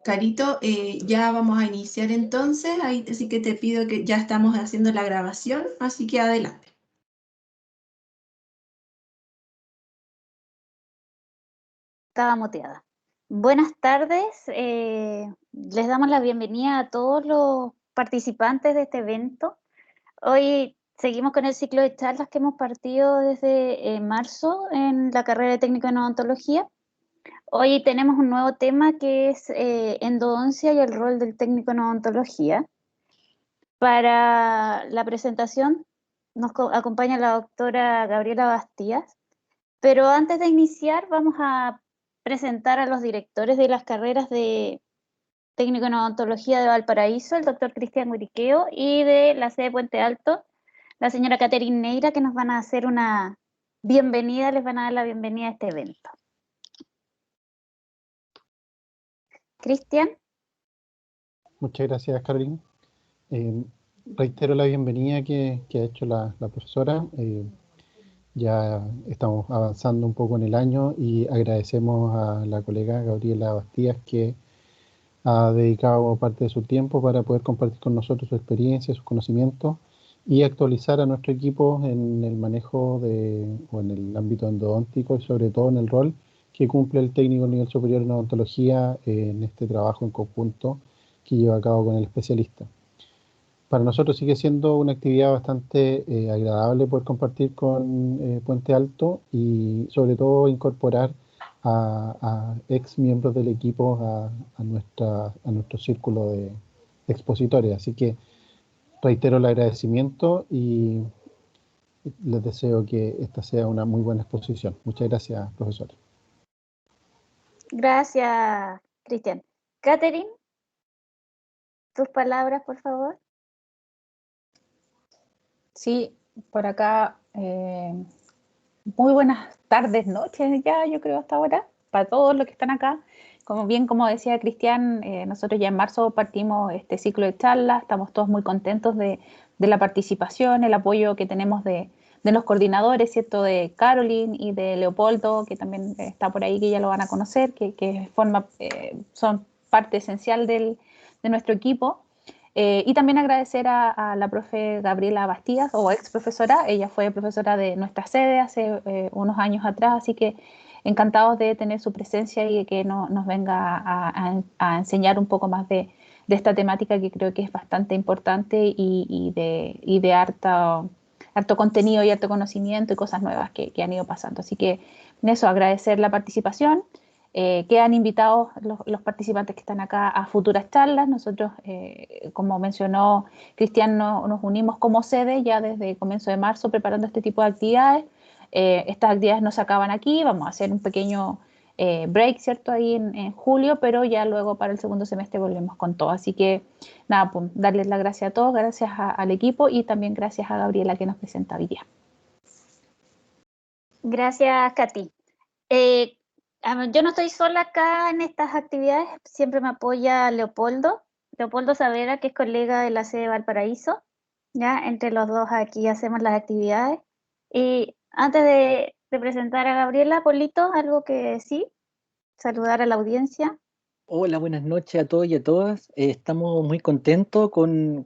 Carito, ya vamos a iniciar entonces, ahí sí que te pido que ya estamos haciendo la grabación, así que adelante. Estaba muteada. Buenas tardes, les damos la bienvenida a todos los participantes de este evento. Hoy seguimos con el ciclo de charlas que hemos partido desde marzo en la carrera de técnico en odontología. Hoy tenemos un nuevo tema que es endodoncia y el rol del técnico en odontología. Para la presentación nos acompaña la doctora Gabriela Bastías, pero antes de iniciar vamos a presentar a los directores de las carreras de técnico en odontología de Valparaíso, el doctor Cristian Guiriqueo, y de la sede de Puente Alto, la señora Catherine Neira, que nos van a hacer una bienvenida, les van a dar la bienvenida a este evento. Cristian. Muchas gracias, Carolina. Reitero la bienvenida que ha hecho la profesora. Ya estamos avanzando un poco en el año y agradecemos a la colega Gabriela Bastías que ha dedicado parte de su tiempo para poder compartir con nosotros su experiencia, sus conocimientos y actualizar a nuestro equipo en el manejo o en el ámbito endodóntico y sobre todo en el rol que cumple el técnico nivel superior en odontología en este trabajo en conjunto que lleva a cabo con el especialista. Para nosotros sigue siendo una actividad bastante agradable poder compartir con Puente Alto y sobre todo incorporar a ex miembros del equipo a nuestro círculo de expositores. Así que reitero el agradecimiento y les deseo que esta sea una muy buena exposición. Muchas gracias, profesor. Gracias, Cristian. Catherine, tus palabras, por favor. Sí, por acá, muy buenas tardes, noches ya, yo creo, hasta ahora, para todos los que están acá. Como decía Cristian, nosotros ya en marzo partimos este ciclo de charlas, estamos todos muy contentos de la participación, el apoyo que tenemos de los coordinadores, ¿cierto? De Caroline y de Leopoldo, que también está por ahí, que ya lo van a conocer, que son parte esencial de nuestro equipo. Y también agradecer a la profe Gabriela Bastías, o ex profesora. Ella fue profesora de nuestra sede hace unos años atrás, así que encantados de tener su presencia y de que nos venga a enseñar un poco más de esta temática que creo que es bastante importante y de harto contenido y harto conocimiento y cosas nuevas que han ido pasando. Así que en eso, agradecer la participación. Quedan invitados los participantes que están acá a futuras charlas. Nosotros, como mencionó Cristian, nos unimos como sede ya desde el comienzo de marzo preparando este tipo de actividades. Estas actividades no se acaban aquí, vamos a hacer un pequeño break, ¿cierto? Ahí en julio, pero ya luego para el segundo semestre volvemos con todo. Así que nada, pues darles las gracias a todos, gracias al equipo y también gracias a Gabriela que nos presenta hoy día. Gracias, Katy. Yo no estoy sola acá en estas actividades, siempre me apoya Leopoldo Savera, que es colega de la sede de Valparaíso. Ya, entre los dos aquí hacemos las actividades. Y antes de presentar a Gabriela, Polito, algo que sí, saludar a la audiencia. Hola, buenas noches a todos y a todas. Estamos muy contentos con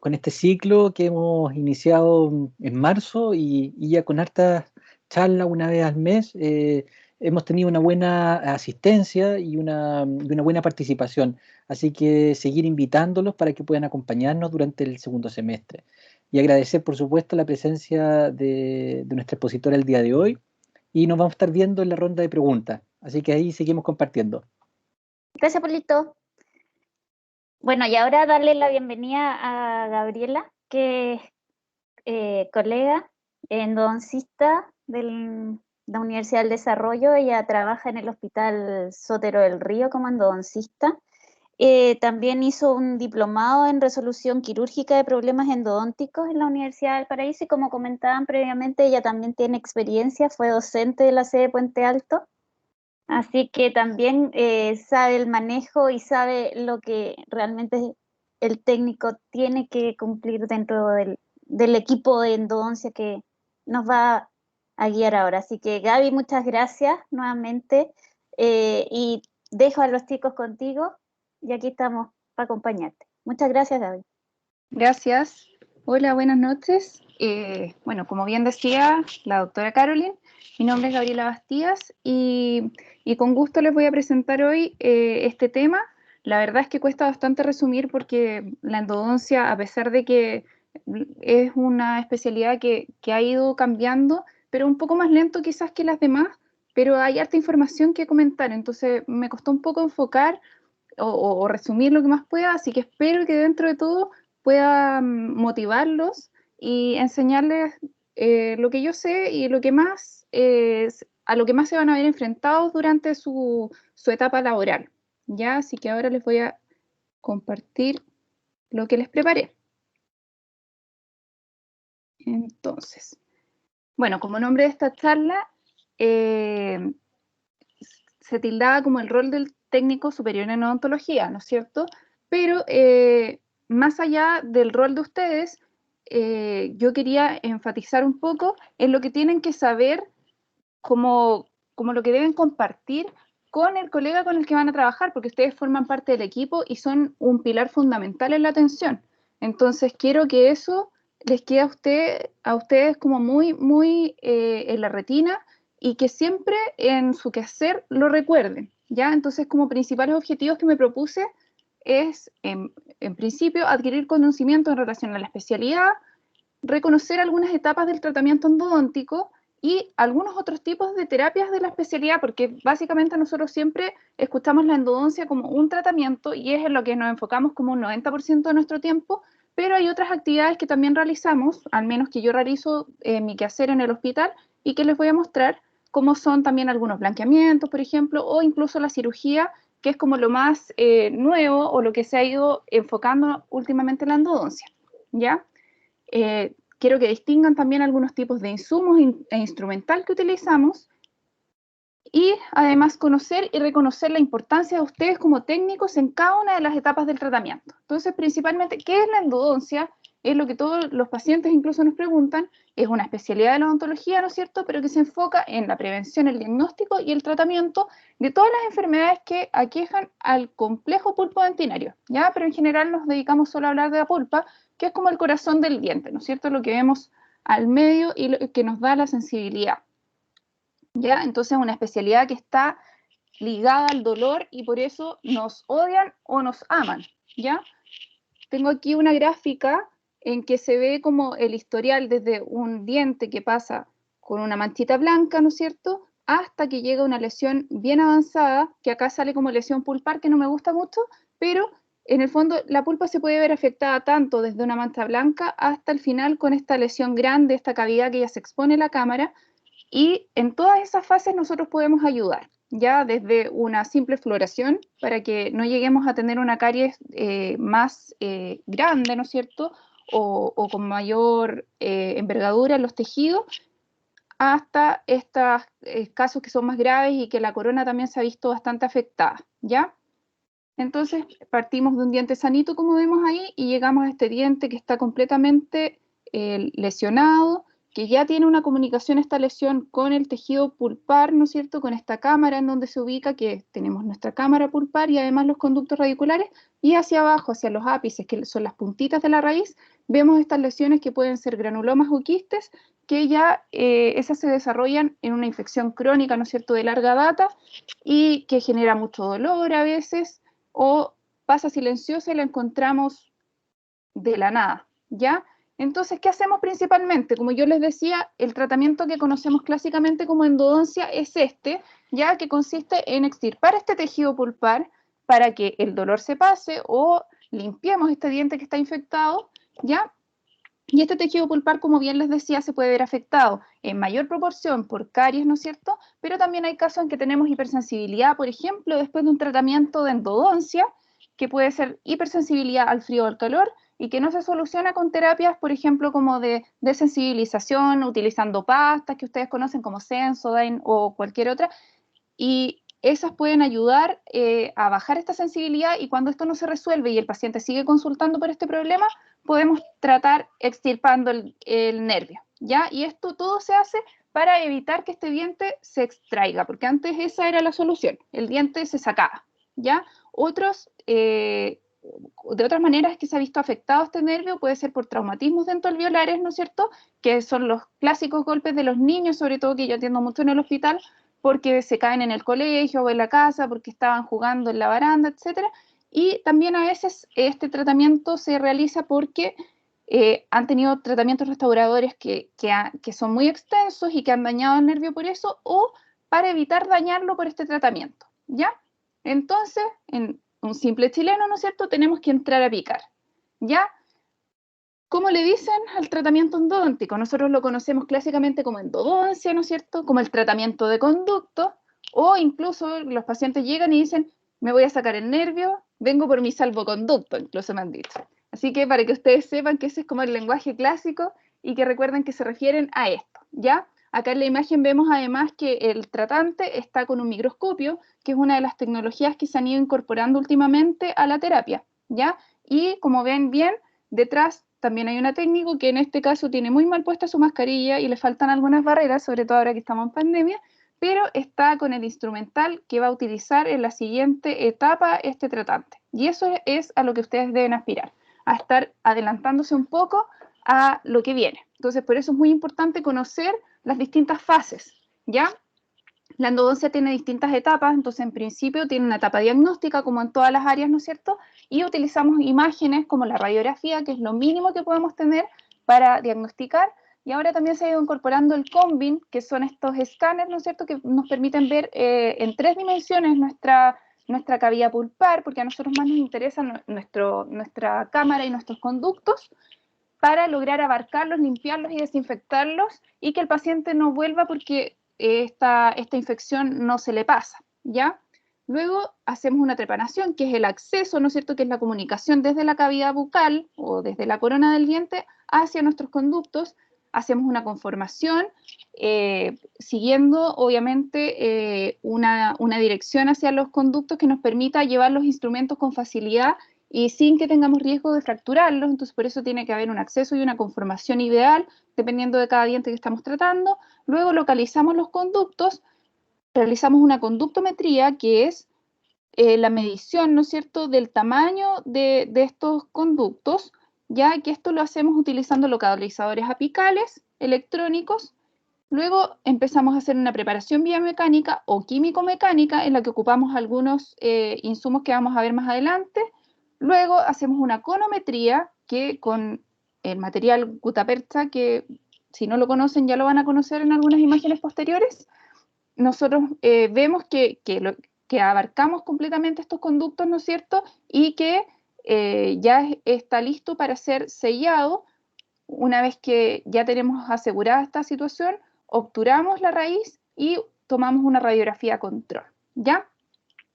este ciclo que hemos iniciado en marzo y ya con hartas charlas una vez al mes. Hemos tenido una buena asistencia y una buena participación. Así que seguir invitándolos para que puedan acompañarnos durante el segundo semestre. Y agradecer, por supuesto, la presencia de nuestra expositora el día de hoy. Y nos vamos a estar viendo en la ronda de preguntas. Así que ahí seguimos compartiendo. Gracias, Polito. Bueno, y ahora darle la bienvenida a Gabriela, que es colega endodoncista de la Universidad del Desarrollo. Ella trabaja en el Hospital Sotero del Río como endodoncista. También hizo un diplomado en resolución quirúrgica de problemas endodónticos en la Universidad del Paraíso y como comentaban previamente, ella también tiene experiencia, fue docente de la sede de Puente Alto. Así que también sabe el manejo y sabe lo que realmente el técnico tiene que cumplir dentro del equipo de endodoncia que nos va a guiar ahora. Así que Gaby, muchas gracias nuevamente y dejo a los chicos contigo y aquí estamos para acompañarte. Muchas gracias, David. Gracias. Hola, buenas noches. Bueno, como bien decía la doctora Caroline, mi nombre es Gabriela Bastías y con gusto les voy a presentar hoy este tema. La verdad es que cuesta bastante resumir porque la endodoncia, a pesar de que es una especialidad que ha ido cambiando, pero un poco más lento quizás que las demás, pero hay harta información que comentar, entonces me costó un poco enfocar o resumir lo que más pueda, así que espero que dentro de todo pueda motivarlos y enseñarles lo que yo sé y lo que más, a lo que más se van a ver enfrentados durante su etapa laboral, ¿ya? Así que ahora les voy a compartir lo que les preparé. Entonces, bueno, como nombre de esta charla, se tildaba como el rol del técnico superior en odontología, ¿no es cierto? Pero más allá del rol de ustedes, yo quería enfatizar un poco en lo que tienen que saber como lo que deben compartir con el colega con el que van a trabajar, porque ustedes forman parte del equipo y son un pilar fundamental en la atención. Entonces quiero que eso les quede a ustedes como muy en la retina y que siempre en su quehacer lo recuerden, ¿ya? Entonces, como principales objetivos que me propuse es, en principio, adquirir conocimiento en relación a la especialidad, reconocer algunas etapas del tratamiento endodóntico y algunos otros tipos de terapias de la especialidad, porque básicamente nosotros siempre escuchamos la endodoncia como un tratamiento y es en lo que nos enfocamos como un 90% de nuestro tiempo, pero hay otras actividades que también realizamos, al menos que yo realizo mi quehacer en el hospital y que les voy a mostrar, como son también algunos blanqueamientos, por ejemplo, o incluso la cirugía, que es como lo más nuevo o lo que se ha ido enfocando últimamente en la endodoncia, ¿ya? Quiero que distingan también algunos tipos de insumos e instrumental que utilizamos y además conocer y reconocer la importancia de ustedes como técnicos en cada una de las etapas del tratamiento. Entonces, principalmente, ¿qué es la endodoncia? Es lo que todos los pacientes incluso nos preguntan, es una especialidad de la odontología, ¿no es cierto?, pero que se enfoca en la prevención, el diagnóstico y el tratamiento de todas las enfermedades que aquejan al complejo pulpo dentinario, ¿ya? Pero en general nos dedicamos solo a hablar de la pulpa, que es como el corazón del diente, ¿no es cierto?, lo que vemos al medio y lo que nos da la sensibilidad, ¿ya? Entonces, una especialidad que está ligada al dolor y por eso nos odian o nos aman, ¿ya? Tengo aquí una gráfica en que se ve como el historial desde un diente que pasa con una manchita blanca, ¿no es cierto?, hasta que llega una lesión bien avanzada, que acá sale como lesión pulpar, que no me gusta mucho, pero en el fondo la pulpa se puede ver afectada tanto desde una mancha blanca hasta el final con esta lesión grande, esta cavidad que ya se expone en la cámara, y en todas esas fases nosotros podemos ayudar, ya desde una simple floración para que no lleguemos a tener una caries más grande, ¿no es cierto?, o con mayor envergadura en los tejidos, hasta estos casos que son más graves y que la corona también se ha visto bastante afectada, ¿ya? Entonces partimos de un diente sanito, como vemos ahí, y llegamos a este diente que está completamente lesionado, que ya tiene una comunicación esta lesión con el tejido pulpar, ¿no es cierto?, con esta cámara en donde se ubica, que tenemos nuestra cámara pulpar y además los conductos radiculares, y hacia abajo, hacia los ápices, que son las puntitas de la raíz, vemos estas lesiones que pueden ser granulomas o quistes, que ya esas se desarrollan en una infección crónica, ¿no es cierto?, de larga data, y que genera mucho dolor a veces, o pasa silenciosa y la encontramos de la nada, ¿ya? Entonces, ¿qué hacemos principalmente? Como yo les decía, el tratamiento que conocemos clásicamente como endodoncia es este, ya que consiste en extirpar este tejido pulpar para que el dolor se pase o limpiemos este diente que está infectado, ¿ya? Y este tejido pulpar, como bien les decía, se puede ver afectado en mayor proporción por caries, ¿no es cierto? Pero también hay casos en que tenemos hipersensibilidad, por ejemplo, después de un tratamiento de endodoncia, que puede ser hipersensibilidad al frío o al calor, y que no se soluciona con terapias, por ejemplo, como de desensibilización, utilizando pastas que ustedes conocen como Sensodyne o cualquier otra, y esas pueden ayudar a bajar esta sensibilidad, y cuando esto no se resuelve y el paciente sigue consultando por este problema, podemos tratar extirpando el nervio, ¿ya? Y esto todo se hace para evitar que este diente se extraiga, porque antes esa era la solución, el diente se sacaba, ¿ya? De otras maneras que se ha visto afectado este nervio puede ser por traumatismos dentoalveolares, ¿no es cierto?, que son los clásicos golpes de los niños, sobre todo que yo atiendo mucho en el hospital, porque se caen en el colegio o en la casa, porque estaban jugando en la baranda, etcétera. Y también a veces este tratamiento se realiza porque han tenido tratamientos restauradores que son muy extensos y que han dañado el nervio por eso, o para evitar dañarlo por este tratamiento, ¿ya? Entonces, en un simple chileno, ¿no es cierto?, tenemos que entrar a picar, ¿ya? ¿Cómo le dicen al tratamiento endodóntico? Nosotros lo conocemos clásicamente como endodoncia, ¿no es cierto?, como el tratamiento de conducto, o incluso los pacientes llegan y dicen, me voy a sacar el nervio, vengo por mi salvoconducto, incluso me han dicho. Así que para que ustedes sepan que ese es como el lenguaje clásico y que recuerden que se refieren a esto, ¿ya? Acá en la imagen vemos además que el tratante está con un microscopio, que es una de las tecnologías que se han ido incorporando últimamente a la terapia, ¿ya? Y como ven bien, detrás también hay una técnico que en este caso tiene muy mal puesta su mascarilla y le faltan algunas barreras, sobre todo ahora que estamos en pandemia, pero está con el instrumental que va a utilizar en la siguiente etapa este tratante. Y eso es a lo que ustedes deben aspirar, a estar adelantándose un poco a lo que viene. Entonces, por eso es muy importante conocer las distintas fases, ¿ya? La endodoncia tiene distintas etapas, entonces en principio tiene una etapa diagnóstica, como en todas las áreas, ¿no es cierto? Y utilizamos imágenes como la radiografía, que es lo mínimo que podemos tener para diagnosticar, y ahora también se ha ido incorporando el Combin, que son estos escáneres, ¿no es cierto?, que nos permiten ver en 3 dimensiones nuestra cavidad pulpar, porque a nosotros más nos interesa nuestra cámara y nuestros conductos, para lograr abarcarlos, limpiarlos y desinfectarlos, y que el paciente no vuelva porque esta infección no se le pasa, ¿ya? Luego hacemos una trepanación, que es el acceso, ¿no es cierto?, que es la comunicación desde la cavidad bucal o desde la corona del diente hacia nuestros conductos. Hacemos una conformación, siguiendo obviamente una dirección hacia los conductos que nos permita llevar los instrumentos con facilidad y sin que tengamos riesgo de fracturarlos. Entonces por eso tiene que haber un acceso y una conformación ideal, dependiendo de cada diente que estamos tratando. Luego localizamos los conductos, realizamos una conductometría, que es la medición, ¿no es cierto?, del tamaño de estos conductos, ya que esto lo hacemos utilizando localizadores apicales electrónicos. Luego empezamos a hacer una preparación biomecánica o químico-mecánica, en la que ocupamos algunos insumos que vamos a ver más adelante. Luego hacemos una conometría, que con el material gutapercha, que si no lo conocen ya lo van a conocer en algunas imágenes posteriores, nosotros vemos que abarcamos completamente estos conductos, ¿no es cierto?, y que ya está listo para ser sellado. Una vez que ya tenemos asegurada esta situación, obturamos la raíz y tomamos una radiografía control, ¿ya?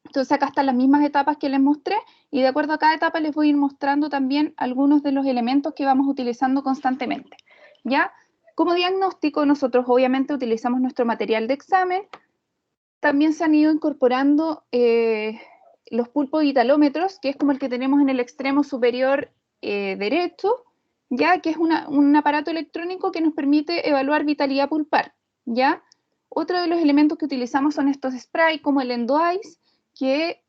Entonces acá están las mismas etapas que les mostré, y de acuerdo a cada etapa les voy a ir mostrando también algunos de los elementos que vamos utilizando constantemente, ¿ya? Como diagnóstico, nosotros obviamente utilizamos nuestro material de examen. También se han ido incorporando los pulpovitalómetros, que es como el que tenemos en el extremo superior derecho, ya que es un aparato electrónico que nos permite evaluar vitalidad pulpar, ¿ya? Otro de los elementos que utilizamos son estos sprays como el EndoEyes, que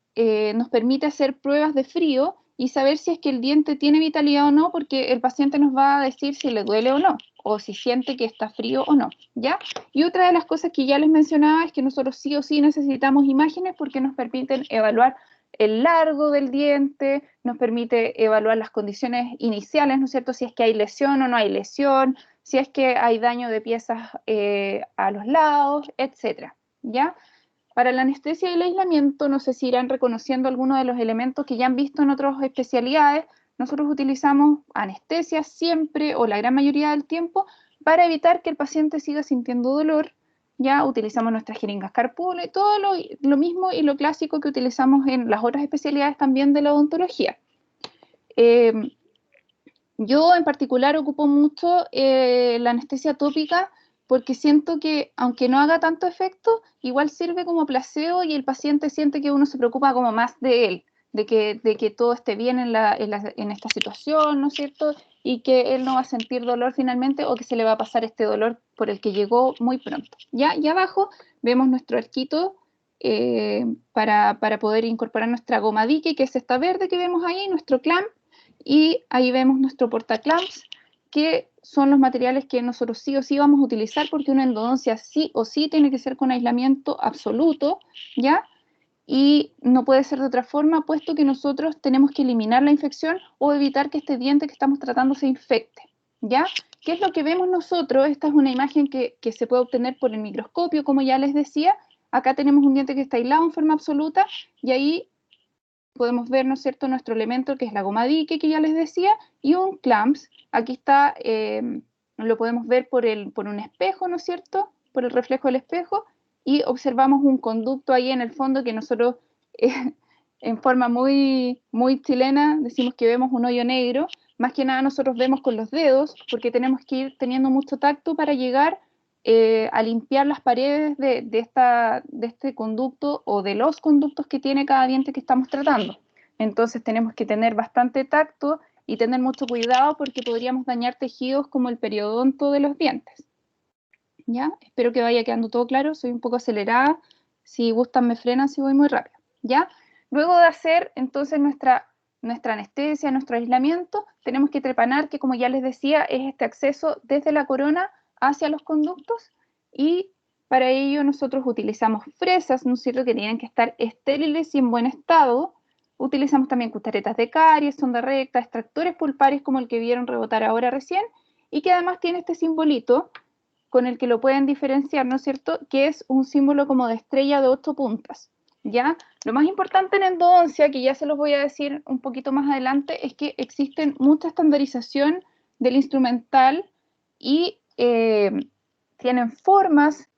nos permite hacer pruebas de frío y saber si es que el diente tiene vitalidad o no, porque el paciente nos va a decir si le duele o no, o si siente que está frío o no, ¿ya? Y otra de las cosas que ya les mencionaba es que nosotros sí o sí necesitamos imágenes, porque nos permiten evaluar el largo del diente, nos permite evaluar las condiciones iniciales, ¿no es cierto?, si es que hay lesión o no hay lesión, si es que hay daño de piezas a los lados, etcétera, ¿ya? Para la anestesia y el aislamiento, no sé si irán reconociendo algunos de los elementos que ya han visto en otras especialidades. Nosotros utilizamos anestesia siempre, o la gran mayoría del tiempo, para evitar que el paciente siga sintiendo dolor. Ya utilizamos nuestras jeringas Carpune, todo lo mismo y lo clásico que utilizamos en las otras especialidades también de la odontología. Yo en particular ocupo mucho la anestesia tópica, porque siento que aunque no haga tanto efecto, igual sirve como placebo, y el paciente siente que uno se preocupa como más de él, de que todo esté bien en esta situación, ¿no es cierto? y que él no va a sentir dolor finalmente o que se le va a pasar este dolor por el que llegó muy pronto. ¿Ya? Y abajo vemos nuestro arquito para poder incorporar nuestra goma dique, que es esta verde que vemos ahí, nuestro clamp, y ahí vemos nuestro portaclamps, que son los materiales que nosotros sí o sí vamos a utilizar porque una endodoncia sí o sí tiene que ser con aislamiento absoluto, ¿ya? Y no puede ser de otra forma, puesto que nosotros tenemos que eliminar la infección o evitar que este diente que estamos tratando se infecte, ¿ya? ¿Qué es lo que vemos nosotros? Esta es una imagen que se puede obtener por el microscopio, como ya les decía. Acá tenemos un diente que está aislado en forma absoluta y ahí podemos ver, ¿no es cierto?, nuestro elemento que es la goma dique, que ya les decía, y un clamps. Aquí está, lo podemos ver por un espejo, ¿no es cierto?, por el reflejo del espejo, y observamos un conducto ahí en el fondo que nosotros, en forma muy, muy chilena, decimos que vemos un hoyo negro. Más que nada nosotros vemos con los dedos, porque tenemos que ir teniendo mucho tacto para llegar a limpiar las paredes de este conducto o de los conductos que tiene cada diente que estamos tratando. Entonces tenemos que tener bastante tacto y tener mucho cuidado porque podríamos dañar tejidos como el periodonto de los dientes. ¿Ya? Espero que vaya quedando todo claro, soy un poco acelerada, si gustan me frenan si voy muy rápido, ¿ya? Luego de hacer entonces nuestra anestesia, nuestro aislamiento, tenemos que trepanar, que como ya les decía, es este acceso desde la corona hacia los conductos, y para ello nosotros utilizamos fresas, ¿no es cierto?, que tienen que estar estériles y en buen estado. Utilizamos también cucharetas de caries, sonda recta, extractores pulpares como el que vieron rebotar ahora recién, y que además tiene este simbolito con el que lo pueden diferenciar, ¿no es cierto?, que es un símbolo como de estrella de 8 puntas, ¿ya? Lo más importante en endodoncia, que ya se los voy a decir un poquito más adelante, es que existen mucha estandarización del instrumental y tienen formas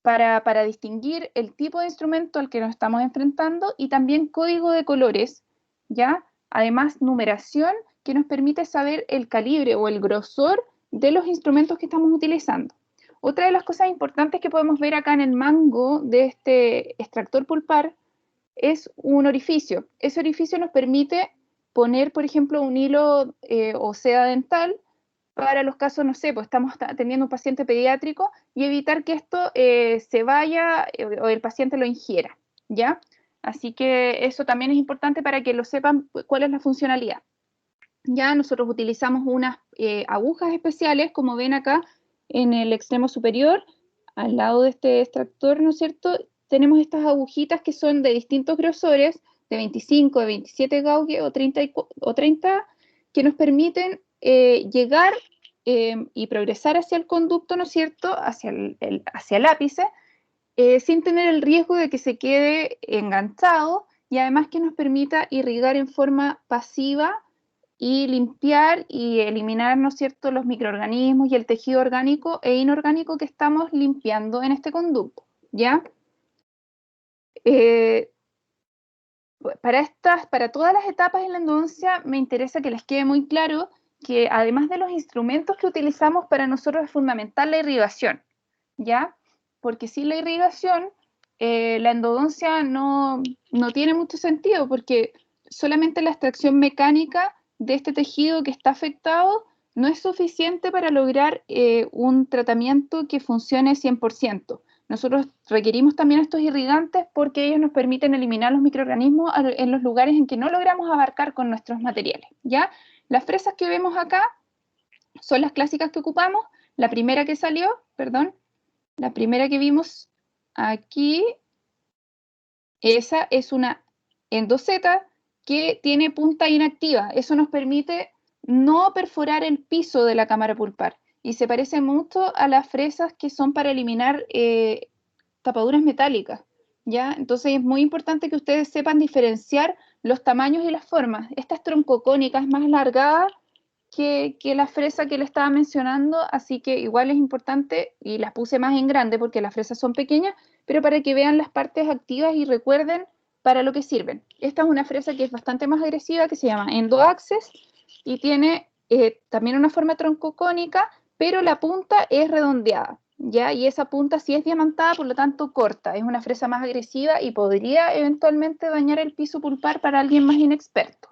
para distinguir el tipo de instrumento al que nos estamos enfrentando y también código de colores, ¿ya? Además, numeración que nos permite saber el calibre o el grosor de los instrumentos que estamos utilizando. Otra de las cosas importantes que podemos ver acá en el mango de este extractor pulpar es un orificio. Ese orificio nos permite poner, por ejemplo, un hilo o seda dental para los casos, no sé, pues estamos atendiendo un paciente pediátrico y evitar que esto se vaya o el paciente lo ingiera, ¿ya? Así que eso también es importante para que lo sepan cuál es la funcionalidad. Ya nosotros utilizamos unas agujas especiales, como ven acá en el extremo superior, al lado de este extractor, ¿no es cierto? Tenemos estas agujitas que son de distintos grosores, de 25, de 27 gauge o 30, que nos permiten llegar y progresar hacia el conducto, ¿no es cierto?, hacia el ápice, sin tener el riesgo de que se quede enganchado, y además que nos permita irrigar en forma pasiva y limpiar y eliminar, ¿no es cierto?, los microorganismos y el tejido orgánico e inorgánico que estamos limpiando en este conducto, ¿ya? Para todas las etapas en la endodoncia me interesa que les quede muy claro que además de los instrumentos que utilizamos, para nosotros es fundamental la irrigación, ¿ya? Porque sin la irrigación, la endodoncia no tiene mucho sentido, porque solamente la extracción mecánica de este tejido que está afectado no es suficiente para lograr un tratamiento que funcione 100%. Nosotros requerimos también estos irrigantes porque ellos nos permiten eliminar los microorganismos en los lugares en que no logramos abarcar con nuestros materiales, ¿ya? Las fresas que vemos acá son las clásicas que ocupamos. La primera que salió, perdón, la primera que vimos aquí, esa es una endoseta que tiene punta inactiva. Eso nos permite no perforar el piso de la cámara pulpar y se parece mucho a las fresas que son para eliminar tapaduras metálicas, ¿ya? Entonces es muy importante que ustedes sepan diferenciar los tamaños y las formas. Esta es troncocónica, es más alargada que la fresa que le estaba mencionando, así que igual es importante, y las puse más en grande porque las fresas son pequeñas, pero para que vean las partes activas y recuerden para lo que sirven. Esta es una fresa que es bastante más agresiva, que se llama Endo-Access, y tiene también una forma troncocónica, pero la punta es redondeada, ¿ya? Y esa punta sí es diamantada, por lo tanto corta. Es una fresa más agresiva y podría eventualmente dañar el piso pulpar para alguien más inexperto.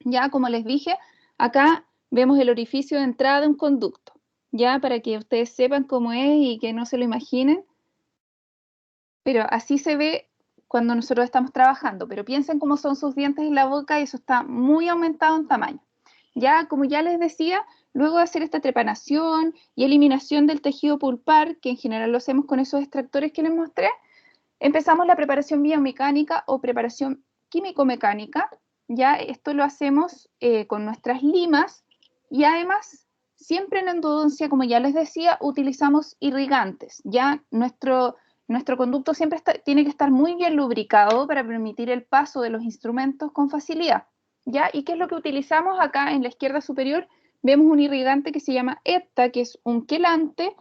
Ya, como les dije, acá vemos el orificio de entrada de un conducto, ya para que ustedes sepan cómo es y que no se lo imaginen. Pero así se ve cuando nosotros estamos trabajando, pero piensen cómo son sus dientes en la boca y eso está muy aumentado en tamaño. Ya, como ya les decía, luego de hacer esta trepanación y eliminación del tejido pulpar, que en general lo hacemos con esos extractores que les mostré, empezamos la preparación biomecánica o preparación químico-mecánica. Ya esto lo hacemos con nuestras limas y además siempre en endodoncia, como ya les decía, utilizamos irrigantes. Ya nuestro conducto siempre tiene que estar muy bien lubricado para permitir el paso de los instrumentos con facilidad. ¿Ya? ¿Y qué es lo que utilizamos? Acá en la izquierda superior vemos un irrigante que se llama EPTA, que es un quelante,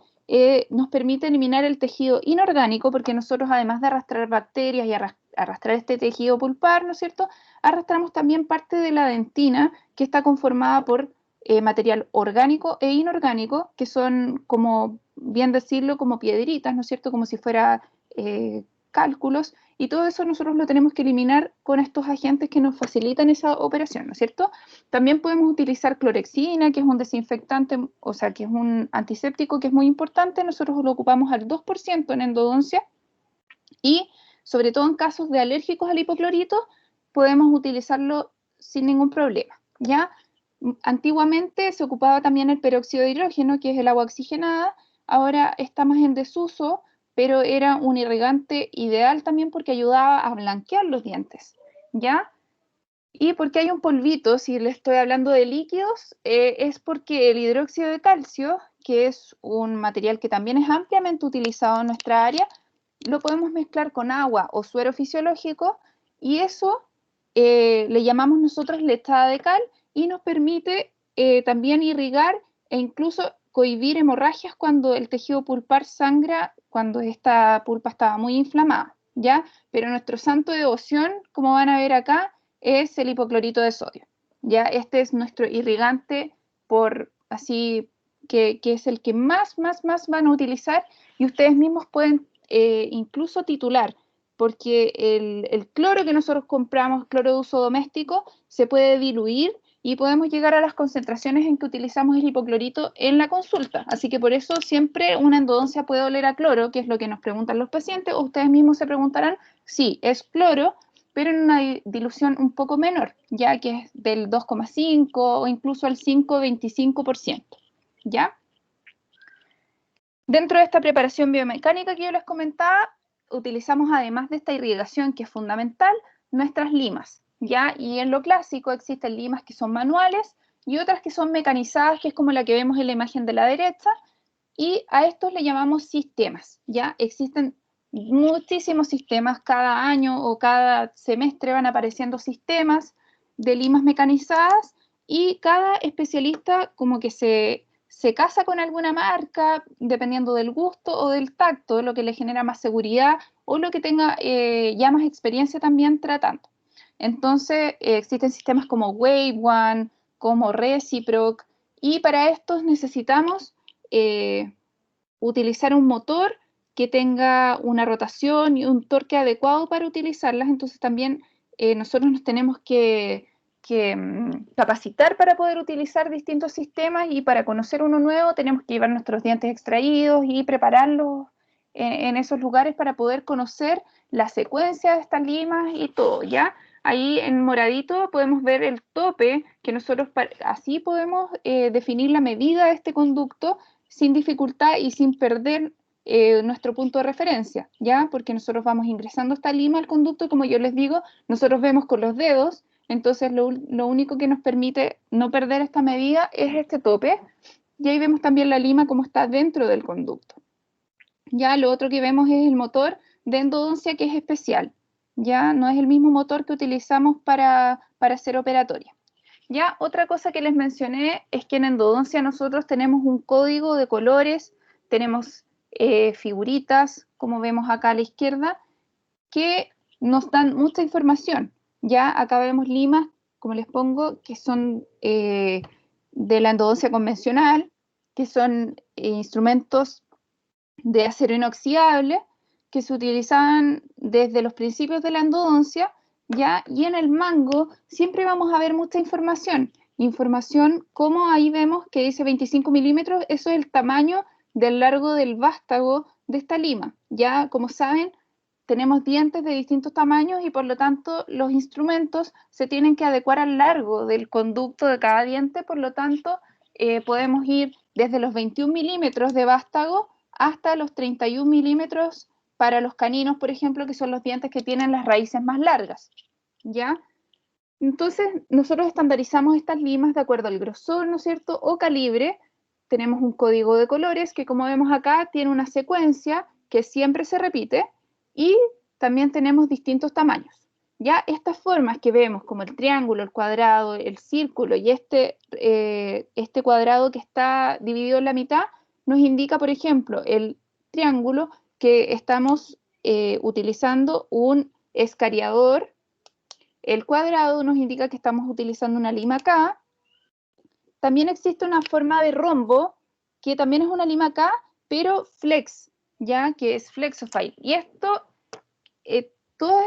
nos permite eliminar el tejido inorgánico, porque nosotros además de arrastrar bacterias y arrastrar este tejido pulpar, ¿no es cierto?, arrastramos también parte de la dentina, que está conformada por material orgánico e inorgánico, que son, como bien decirlo, como piedritas, ¿no es cierto?, como si fuera cálculos, y todo eso nosotros lo tenemos que eliminar con estos agentes que nos facilitan esa operación, ¿no es cierto? También podemos utilizar clorexina, que es un desinfectante, o sea, que es un antiséptico que es muy importante. Nosotros lo ocupamos al 2% en endodoncia y, sobre todo en casos de alérgicos al hipoclorito, podemos utilizarlo sin ningún problema, ¿ya? Antiguamente se ocupaba también el peróxido de hidrógeno, que es el agua oxigenada. Ahora está más en desuso, pero era un irrigante ideal también porque ayudaba a blanquear los dientes, ¿ya? Y porque hay un polvito, si le estoy hablando de líquidos, es porque el hidróxido de calcio, que es un material que también es ampliamente utilizado en nuestra área, lo podemos mezclar con agua o suero fisiológico y eso le llamamos nosotros lechada de cal y nos permite también irrigar e incluso cohibir hemorragias cuando el tejido pulpar sangra, cuando esta pulpa estaba muy inflamada, ¿ya? Pero nuestro santo de devoción, como van a ver acá, es el hipoclorito de sodio, ¿ya? Este es nuestro irrigante por así que es el que más van a utilizar y ustedes mismos pueden incluso titular, porque el cloro que nosotros compramos, cloro de uso doméstico, se puede diluir y podemos llegar a las concentraciones en que utilizamos el hipoclorito en la consulta. Así que por eso siempre una endodoncia puede oler a cloro, que es lo que nos preguntan los pacientes, o ustedes mismos se preguntarán, sí, es cloro, pero en una dilución un poco menor, ya que es del 2,5 o incluso al 5,25%, ¿ya? Dentro de esta preparación biomecánica que yo les comentaba, utilizamos además de esta irrigación que es fundamental, nuestras limas, ¿ya? Y en lo clásico existen limas que son manuales y otras que son mecanizadas, que es como la que vemos en la imagen de la derecha, y a estos le llamamos sistemas, ¿ya? Existen muchísimos sistemas, cada año o cada semestre van apareciendo sistemas de limas mecanizadas y cada especialista como que se casa con alguna marca dependiendo del gusto o del tacto, lo que le genera más seguridad o lo que tenga ya más experiencia también tratando. Entonces existen sistemas como Wave One, como Reciproc, y para estos necesitamos utilizar un motor que tenga una rotación y un torque adecuado para utilizarlas. Entonces también nosotros nos tenemos que capacitar para poder utilizar distintos sistemas y para conocer uno nuevo tenemos que llevar nuestros dientes extraídos y prepararlos en esos lugares para poder conocer la secuencia de estas limas y todo, ¿ya? Ahí en moradito podemos ver el tope que nosotros así podemos definir la medida de este conducto sin dificultad y sin perder nuestro punto de referencia, ¿ya? Porque nosotros vamos ingresando esta lima al conducto y como yo les digo, nosotros vemos con los dedos, entonces lo único que nos permite no perder esta medida es este tope y ahí vemos también la lima como está dentro del conducto. Ya lo otro que vemos es el motor de endodoncia que es especial, ya no es el mismo motor que utilizamos para hacer operatoria. Ya, otra cosa que les mencioné es que en endodoncia nosotros tenemos un código de colores, tenemos figuritas, como vemos acá a la izquierda, que nos dan mucha información. Ya acá vemos limas, como les pongo, que son de la endodoncia convencional, que son instrumentos de acero inoxidable, que se utilizaban desde los principios de la endodoncia, ¿ya? Y en el mango siempre vamos a ver mucha información. información, como ahí vemos que dice 25 milímetros, eso es el tamaño del largo del vástago de esta lima. Ya, como saben, tenemos dientes de distintos tamaños y por lo tanto los instrumentos se tienen que adecuar al largo del conducto de cada diente, por lo tanto podemos ir desde los 21 milímetros de vástago hasta los 31 milímetros para los caninos, por ejemplo, que son los dientes que tienen las raíces más largas, ¿ya? Entonces, nosotros estandarizamos estas limas de acuerdo al grosor, ¿no es cierto?, o calibre. Tenemos un código de colores que, como vemos acá, tiene una secuencia que siempre se repite y también tenemos distintos tamaños. Ya estas formas que vemos, como el triángulo, el cuadrado, el círculo y este cuadrado que está dividido en la mitad, nos indica, por ejemplo, el triángulo que estamos utilizando un escariador. El cuadrado nos indica que estamos utilizando una lima K. También existe una forma de rombo, que también es una lima K, pero flex, ya que es flexofile. Y todos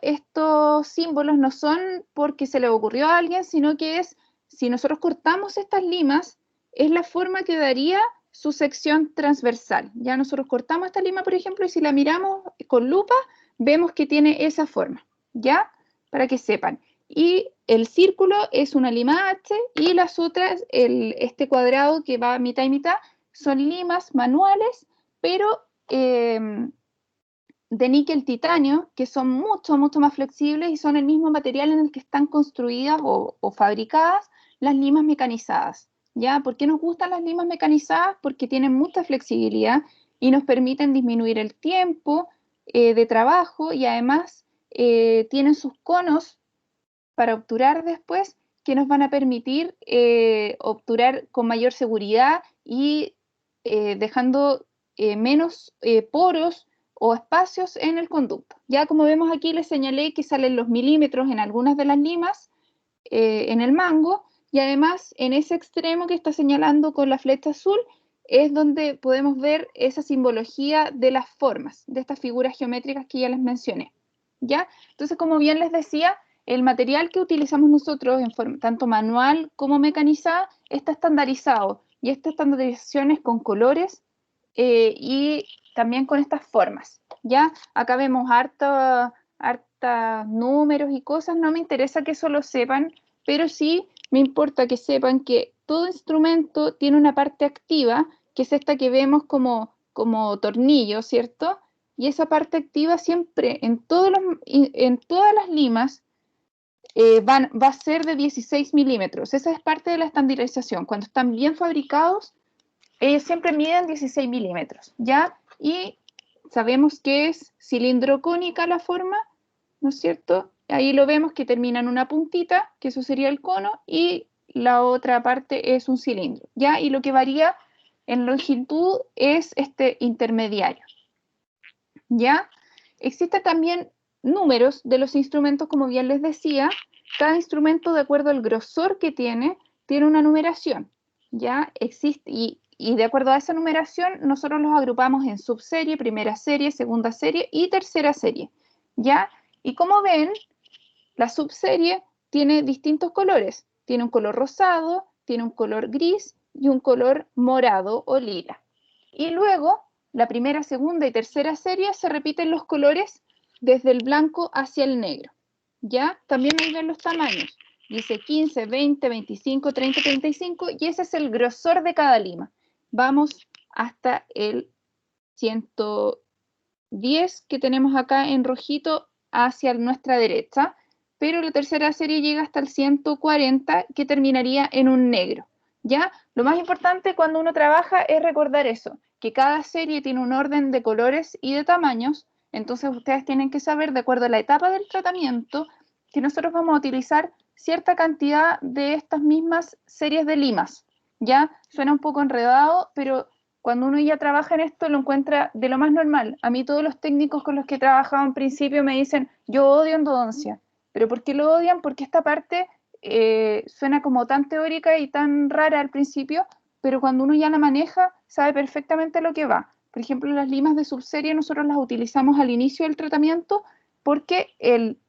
estos símbolos no son porque se le ocurrió a alguien, sino que es, si nosotros cortamos estas limas, es la forma que daría su sección transversal. Ya nosotros cortamos esta lima, por ejemplo, y si la miramos con lupa, vemos que tiene esa forma, ¿ya? Para que sepan. Y el círculo es una lima H y las otras, este cuadrado que va mitad y mitad, son limas manuales, pero de níquel titanio, que son mucho más flexibles y son el mismo material en el que están construidas o fabricadas las limas mecanizadas. ¿Ya? ¿Por qué nos gustan las limas mecanizadas? Porque tienen mucha flexibilidad y nos permiten disminuir el tiempo de trabajo y además tienen sus conos para obturar después que nos van a permitir obturar con mayor seguridad y dejando menos poros o espacios en el conducto. Ya como vemos aquí les señalé que salen los milímetros en algunas de las limas en el mango y además en ese extremo que está señalando con la flecha azul es donde podemos ver esa simbología de las formas, de estas figuras geométricas que ya les mencioné. ¿Ya? Entonces, como bien les decía, el material que utilizamos nosotros, en forma tanto manual como mecanizada, está estandarizado. Y esta estandarización es con colores y también con estas formas. ¿Ya? Acá vemos hartos números y cosas. No me interesa que eso lo sepan, pero sí me importa que sepan que todo instrumento tiene una parte activa, que es esta que vemos como tornillo, ¿cierto? Y esa parte activa siempre, en todas las limas, va a ser de 16 milímetros. Esa es parte de la estandarización. Cuando están bien fabricados, siempre miden 16 milímetros, ¿ya? Y sabemos que es cilindro cónica la forma, ¿no es cierto? Ahí lo vemos que termina en una puntita, que eso sería el cono, y la otra parte es un cilindro, ¿ya? Y lo que varía en longitud es este intermediario, ¿ya? Existen también números de los instrumentos, como bien les decía. Cada instrumento, de acuerdo al grosor que tiene una numeración, ¿ya? Existe, y de acuerdo a esa numeración, nosotros los agrupamos en subserie, primera serie, segunda serie y tercera serie, ¿ya? Y como ven, la subserie tiene distintos colores. Tiene un color rosado, tiene un color gris y un color morado o lila. Y luego, la primera, segunda y tercera serie se repiten los colores desde el blanco hacia el negro. ¿Ya? También ahí ven los tamaños. Dice 15, 20, 25, 30, 35 y ese es el grosor de cada lima. Vamos hasta el 110 que tenemos acá en rojito hacia nuestra derecha, pero la tercera serie llega hasta el 140 que terminaría en un negro. ¿Ya? Lo más importante cuando uno trabaja es recordar eso, que cada serie tiene un orden de colores y de tamaños, entonces ustedes tienen que saber, de acuerdo a la etapa del tratamiento, que nosotros vamos a utilizar cierta cantidad de estas mismas series de limas. ¿Ya? Suena un poco enredado, pero cuando uno ya trabaja en esto lo encuentra de lo más normal. A mí todos los técnicos con los que he trabajado en principio me dicen, yo odio endodoncia. ¿Pero por qué lo odian? Porque esta parte suena como tan teórica y tan rara al principio, pero cuando uno ya la maneja, sabe perfectamente lo que va. Por ejemplo, las limas de subserie nosotros las utilizamos al inicio del tratamiento porque el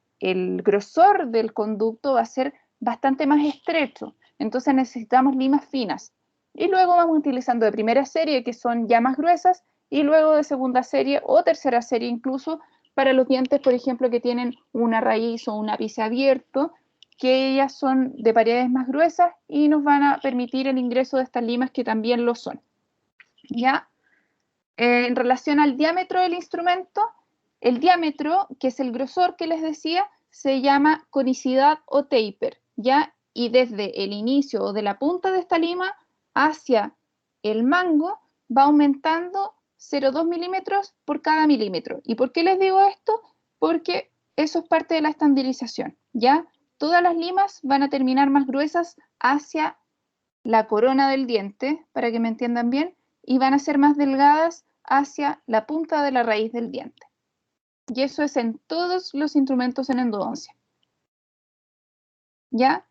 grosor del conducto va a ser bastante más estrecho. Entonces necesitamos limas finas. Y luego vamos utilizando de primera serie, que son ya más gruesas, y luego de segunda serie o tercera serie incluso, para los dientes, por ejemplo, que tienen una raíz o un ápice abierto, que ellas son de paredes más gruesas y nos van a permitir el ingreso de estas limas que también lo son. ¿Ya? En relación al diámetro del instrumento, el diámetro, que es el grosor que les decía, se llama conicidad o taper, ¿ya? Y desde el inicio o de la punta de esta lima hacia el mango va aumentando 0,2 milímetros por cada milímetro. ¿Y por qué les digo esto? Porque eso es parte de la estandarización, ¿ya? Todas las limas van a terminar más gruesas hacia la corona del diente, para que me entiendan bien, y van a ser más delgadas hacia la punta de la raíz del diente. Y eso es en todos los instrumentos en endodoncia. ¿Ya?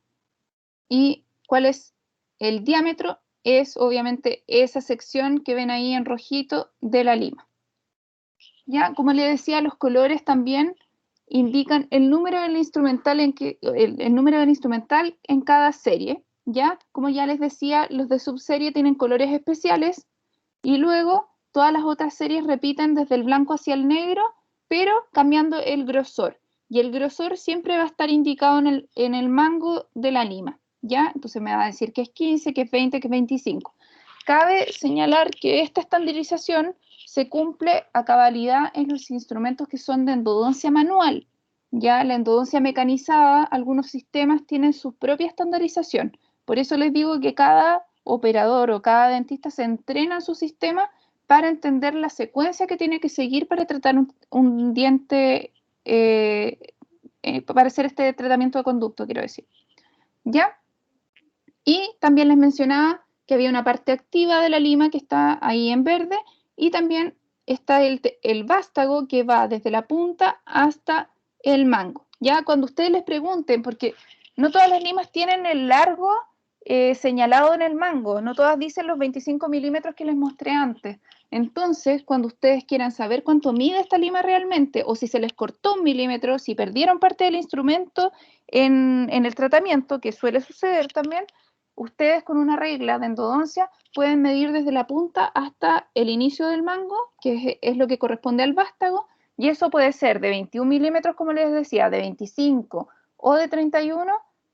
¿Y cuál es el diámetro? Es obviamente esa sección que ven ahí en rojito de la lima. ¿Ya? Como les decía, los colores también indican el número del instrumental el número del instrumental en cada serie. ¿Ya? Como ya les decía, los de subserie tienen colores especiales y luego todas las otras series repiten desde el blanco hacia el negro, pero cambiando el grosor. Y el grosor siempre va a estar indicado en el mango de la lima, ¿ya? Entonces me va a decir que es 15, que es 20, que es 25. Cabe señalar que esta estandarización se cumple a cabalidad en los instrumentos que son de endodoncia manual. Ya la endodoncia mecanizada, algunos sistemas tienen su propia estandarización. Por eso les digo que cada operador o cada dentista se entrena en su sistema para entender la secuencia que tiene que seguir para tratar un diente, para hacer este tratamiento de conducto, quiero decir. ¿Ya? Y también les mencionaba que había una parte activa de la lima que está ahí en verde y también está el vástago que va desde la punta hasta el mango. Ya cuando ustedes les pregunten, porque no todas las limas tienen el largo señalado en el mango, no todas dicen los 25 milímetros que les mostré antes. Entonces, cuando ustedes quieran saber cuánto mide esta lima realmente, o si se les cortó 1 milímetro, si perdieron parte del instrumento en el tratamiento, que suele suceder también, ustedes con una regla de endodoncia pueden medir desde la punta hasta el inicio del mango, que es lo que corresponde al vástago, y eso puede ser de 21 milímetros, como les decía, de 25 o de 31,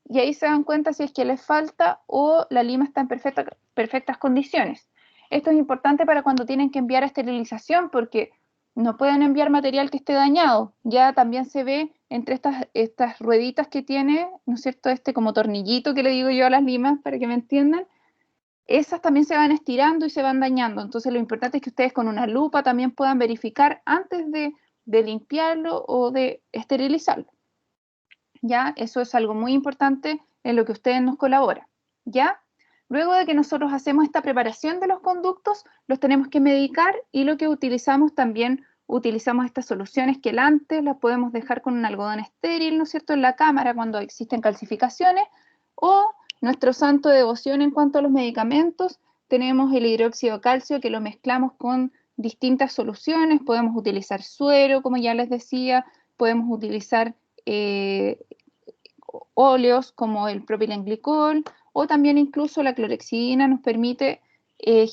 y ahí se dan cuenta si es que les falta o la lima está en perfectas condiciones. Esto es importante para cuando tienen que enviar a esterilización, porque no pueden enviar material que esté dañado. Ya también se ve entre estas rueditas que tiene, ¿no es cierto? Este como tornillito que le digo yo a las limas, para que me entiendan. Esas también se van estirando y se van dañando. Entonces lo importante es que ustedes con una lupa también puedan verificar antes de limpiarlo o de esterilizarlo. ¿Ya? Eso es algo muy importante en lo que ustedes nos colaboran. ¿Ya? Luego de que nosotros hacemos esta preparación de los conductos, los tenemos que medicar y lo que utilizamos también, utilizamos estas soluciones quelantes, las podemos dejar con un algodón estéril, ¿no es cierto?, en la cámara cuando existen calcificaciones, o nuestro santo de devoción en cuanto a los medicamentos, tenemos el hidróxido de calcio que lo mezclamos con distintas soluciones, podemos utilizar suero, como ya les decía, podemos utilizar óleos como el propilenglicol, o también incluso la clorexidina nos permite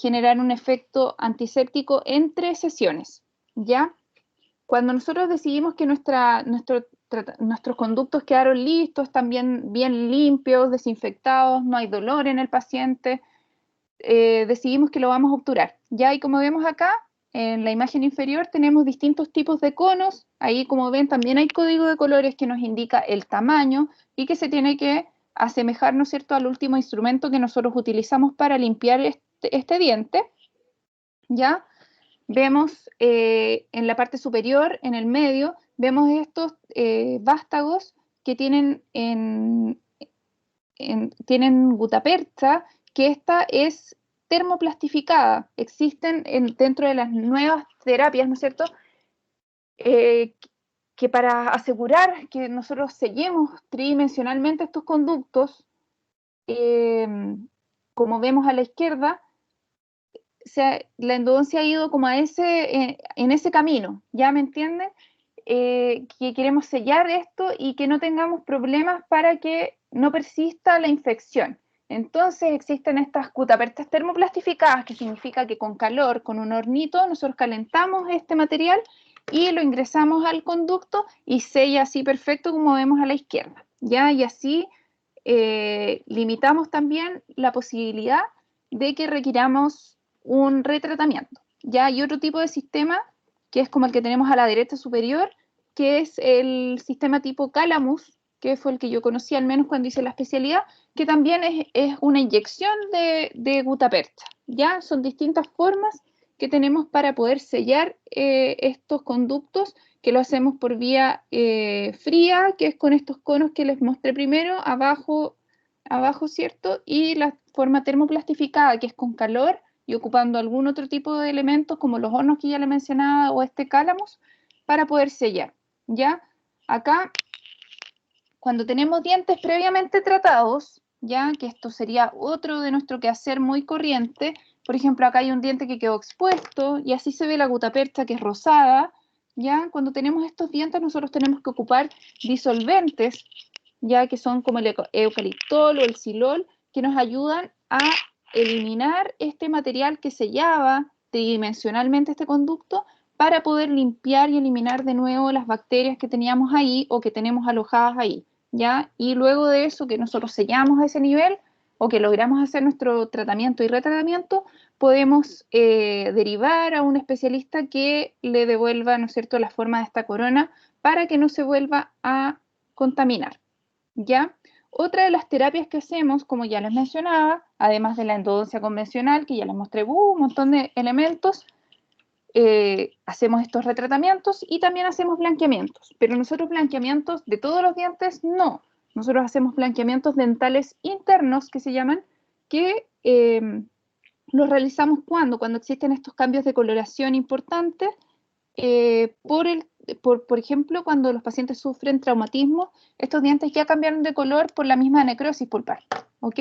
generar un efecto antiséptico entre sesiones, ¿ya? Cuando nosotros decidimos que nuestros conductos quedaron listos, están bien limpios, desinfectados, no hay dolor en el paciente, decidimos que lo vamos a obturar, ¿ya? Y como vemos acá, en la imagen inferior tenemos distintos tipos de conos. Ahí, como ven, también hay código de colores que nos indica el tamaño y que se tiene que asemejar, ¿no es cierto?, al último instrumento que nosotros utilizamos para limpiar este diente. ¿Ya? Vemos en la parte superior, en el medio, vemos estos vástagos que tienen tienen gutapercha, que esta es termoplastificada. Existen dentro de las nuevas terapias, ¿no es cierto?, que para asegurar que nosotros sellemos tridimensionalmente estos conductos, como vemos a la izquierda, la endodoncia ha ido como en ese camino, ¿ya me entienden? Que queremos sellar esto y que no tengamos problemas para que no persista la infección. Entonces existen estas gutaperchas termoplastificadas, que significa que con calor, con un hornito, nosotros calentamos este material y lo ingresamos al conducto y sella así perfecto como vemos a la izquierda, ¿ya? Y así limitamos también la posibilidad de que requiramos un retratamiento, ¿ya? Hay otro tipo de sistema que es como el que tenemos a la derecha superior, que es el sistema tipo Calamus, que fue el que yo conocí al menos cuando hice la especialidad, que también es una inyección de gutapercha, ¿ya? Son distintas formas que tenemos para poder sellar estos conductos, que lo hacemos por vía fría, que es con estos conos que les mostré primero, abajo, ¿cierto? Y la forma termoplastificada, que es con calor y ocupando algún otro tipo de elementos, como los hornos que ya le mencionaba, o este Calamus, para poder sellar, ¿ya? Acá, cuando tenemos dientes previamente tratados, ya que esto sería otro de nuestro quehacer muy corriente, por ejemplo, acá hay un diente que quedó expuesto y así se ve la gutapercha que es rosada, ya cuando tenemos estos dientes nosotros tenemos que ocupar disolventes, ya que son como el eucaliptol o el silol, que nos ayudan a eliminar este material que sellaba tridimensionalmente este conducto, para poder limpiar y eliminar de nuevo las bacterias que teníamos ahí o que tenemos alojadas ahí, ¿ya? Y luego de eso, que nosotros sellamos a ese nivel o que logramos hacer nuestro tratamiento y retratamiento, podemos derivar a un especialista que le devuelva, ¿no es cierto?, la forma de esta corona para que no se vuelva a contaminar, ¿ya? Otra de las terapias que hacemos, como ya les mencionaba, además de la endodoncia convencional, que ya les mostré un montón de elementos, hacemos estos retratamientos y también hacemos blanqueamientos, pero nosotros blanqueamientos de todos los dientes no, nosotros hacemos blanqueamientos dentales internos que se llaman, que los realizamos cuando existen estos cambios de coloración importantes, por ejemplo, cuando los pacientes sufren traumatismo, estos dientes ya cambiaron de color por la misma necrosis pulpar, ¿ok?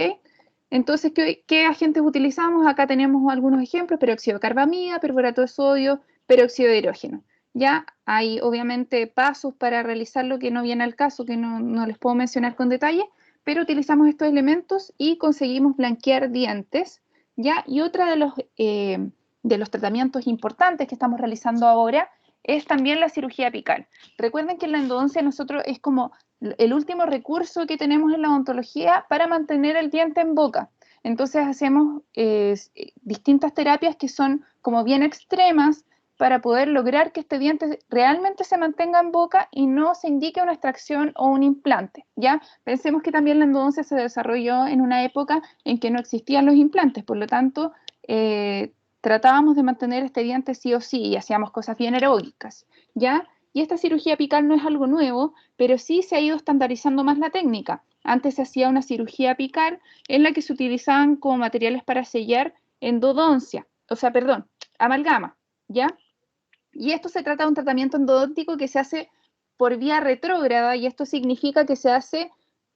Entonces, ¿qué agentes utilizamos? Acá tenemos algunos ejemplos: peróxido de carbamida, perborato de sodio, peróxido de hidrógeno. Ya hay obviamente pasos para realizarlo que no viene al caso, que no les puedo mencionar con detalle, pero utilizamos estos elementos y conseguimos blanquear dientes, ¿ya? Y otra de los tratamientos importantes que estamos realizando ahora es también la cirugía apical. Recuerden que en la endodoncia nosotros es como el último recurso que tenemos en la odontología para mantener el diente en boca. Entonces hacemos distintas terapias que son como bien extremas para poder lograr que este diente realmente se mantenga en boca y no se indique una extracción o un implante, ¿ya? Pensemos que también la endodoncia se desarrolló en una época en que no existían los implantes, por lo tanto, tratábamos de mantener este diente sí o sí y hacíamos cosas bien heroicas, ¿ya? Y esta cirugía apical no es algo nuevo, pero sí se ha ido estandarizando más la técnica. Antes se hacía una cirugía apical en la que se utilizaban como materiales para sellar endodoncia, amalgama, ¿ya? Y esto se trata de un tratamiento endodóntico que se hace por vía retrógrada, y esto significa que se hace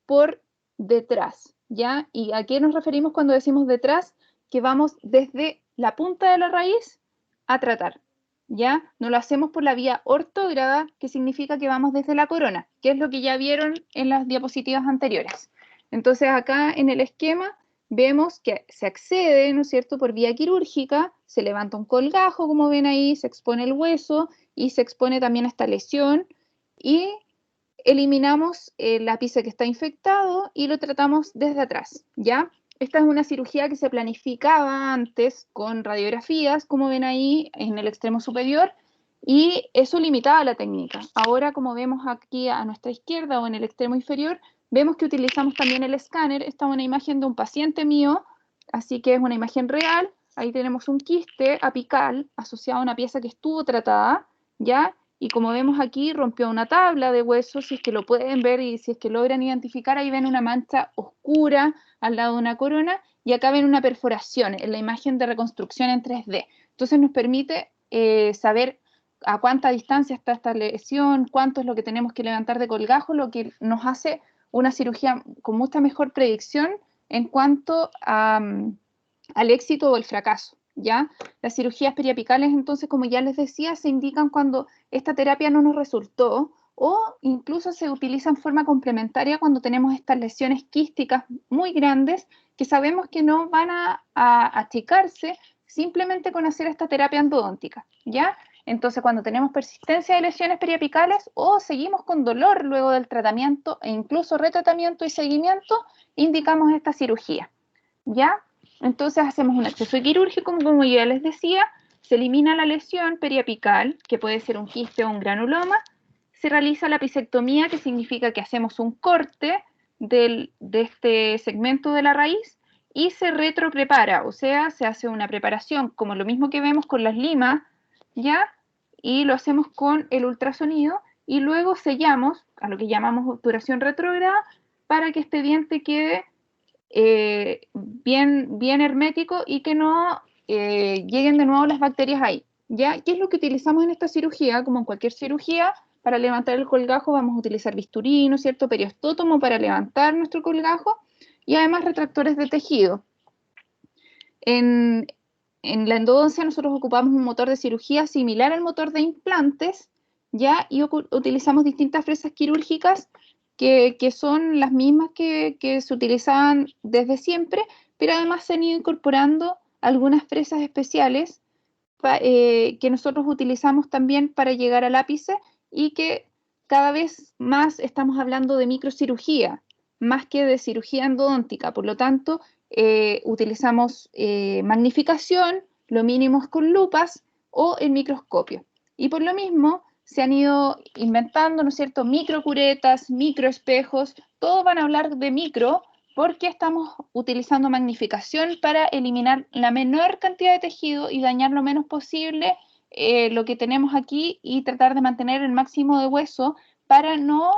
por detrás, ¿ya? ¿Y a qué nos referimos cuando decimos detrás? Que vamos desde la punta de la raíz a tratar, ¿ya? No lo hacemos por la vía ortógrada, que significa que vamos desde la corona, que es lo que ya vieron en las diapositivas anteriores. Entonces acá en el esquema vemos que se accede, ¿no es cierto?, por vía quirúrgica, se levanta un colgajo, como ven ahí, se expone el hueso y se expone también esta lesión y eliminamos el ápice que está infectado y lo tratamos desde atrás, ¿ya? Esta es una cirugía que se planificaba antes con radiografías, como ven ahí en el extremo superior, y eso limitaba la técnica. Ahora, como vemos aquí a nuestra izquierda o en el extremo inferior, vemos que utilizamos también el escáner. Esta es una imagen de un paciente mío, así que es una imagen real. Ahí tenemos un quiste apical asociado a una pieza que estuvo tratada, ¿ya? Y como vemos aquí, rompió una tabla de hueso. Si es que lo pueden ver y si es que logran identificar, ahí ven una mancha oscura al lado de una corona, y acá ven una perforación en la imagen de reconstrucción en 3D. Entonces nos permite saber a cuánta distancia está esta lesión, cuánto es lo que tenemos que levantar de colgajo, lo que nos hace una cirugía con mucha mejor predicción en cuanto al éxito o el fracaso, ¿ya? Las cirugías periapicales, entonces, como ya les decía, se indican cuando esta terapia no nos resultó o incluso se utiliza en forma complementaria cuando tenemos estas lesiones quísticas muy grandes que sabemos que no van a achicarse simplemente con hacer esta terapia endodóntica, ¿ya? Entonces, cuando tenemos persistencia de lesiones periapicales o seguimos con dolor luego del tratamiento e incluso retratamiento y seguimiento, indicamos esta cirugía, ¿ya? Entonces, hacemos un acceso quirúrgico, como yo ya les decía, se elimina la lesión periapical, que puede ser un quiste o un granuloma, se realiza la apicectomía, que significa que hacemos un corte de este segmento de la raíz y se retroprepara, o sea, se hace una preparación como lo mismo que vemos con las limas, ¿ya? Y lo hacemos con el ultrasonido y luego sellamos a lo que llamamos obturación retrógrada para que este diente quede bien hermético y que no lleguen de nuevo las bacterias ahí, ¿ya? ¿Qué es lo que utilizamos en esta cirugía? Como en cualquier cirugía, para levantar el colgajo vamos a utilizar bisturí, ¿no es cierto? Periostótomo para levantar nuestro colgajo y además retractores de tejido. En la endodoncia nosotros ocupamos un motor de cirugía similar al motor de implantes, ¿ya? Y utilizamos distintas fresas quirúrgicas que son las mismas que se utilizaban desde siempre, pero además se han ido incorporando algunas fresas especiales que nosotros utilizamos también para llegar al ápice y que cada vez más estamos hablando de microcirugía, más que de cirugía endodóntica. Por lo tanto, utilizamos magnificación, lo mínimo es con lupas o el microscopio. Y por lo mismo se han ido inventando, ¿no es cierto?, microcuretas, microespejos, todos van a hablar de micro porque estamos utilizando magnificación para eliminar la menor cantidad de tejido y dañar lo menos posible lo que tenemos aquí y tratar de mantener el máximo de hueso para no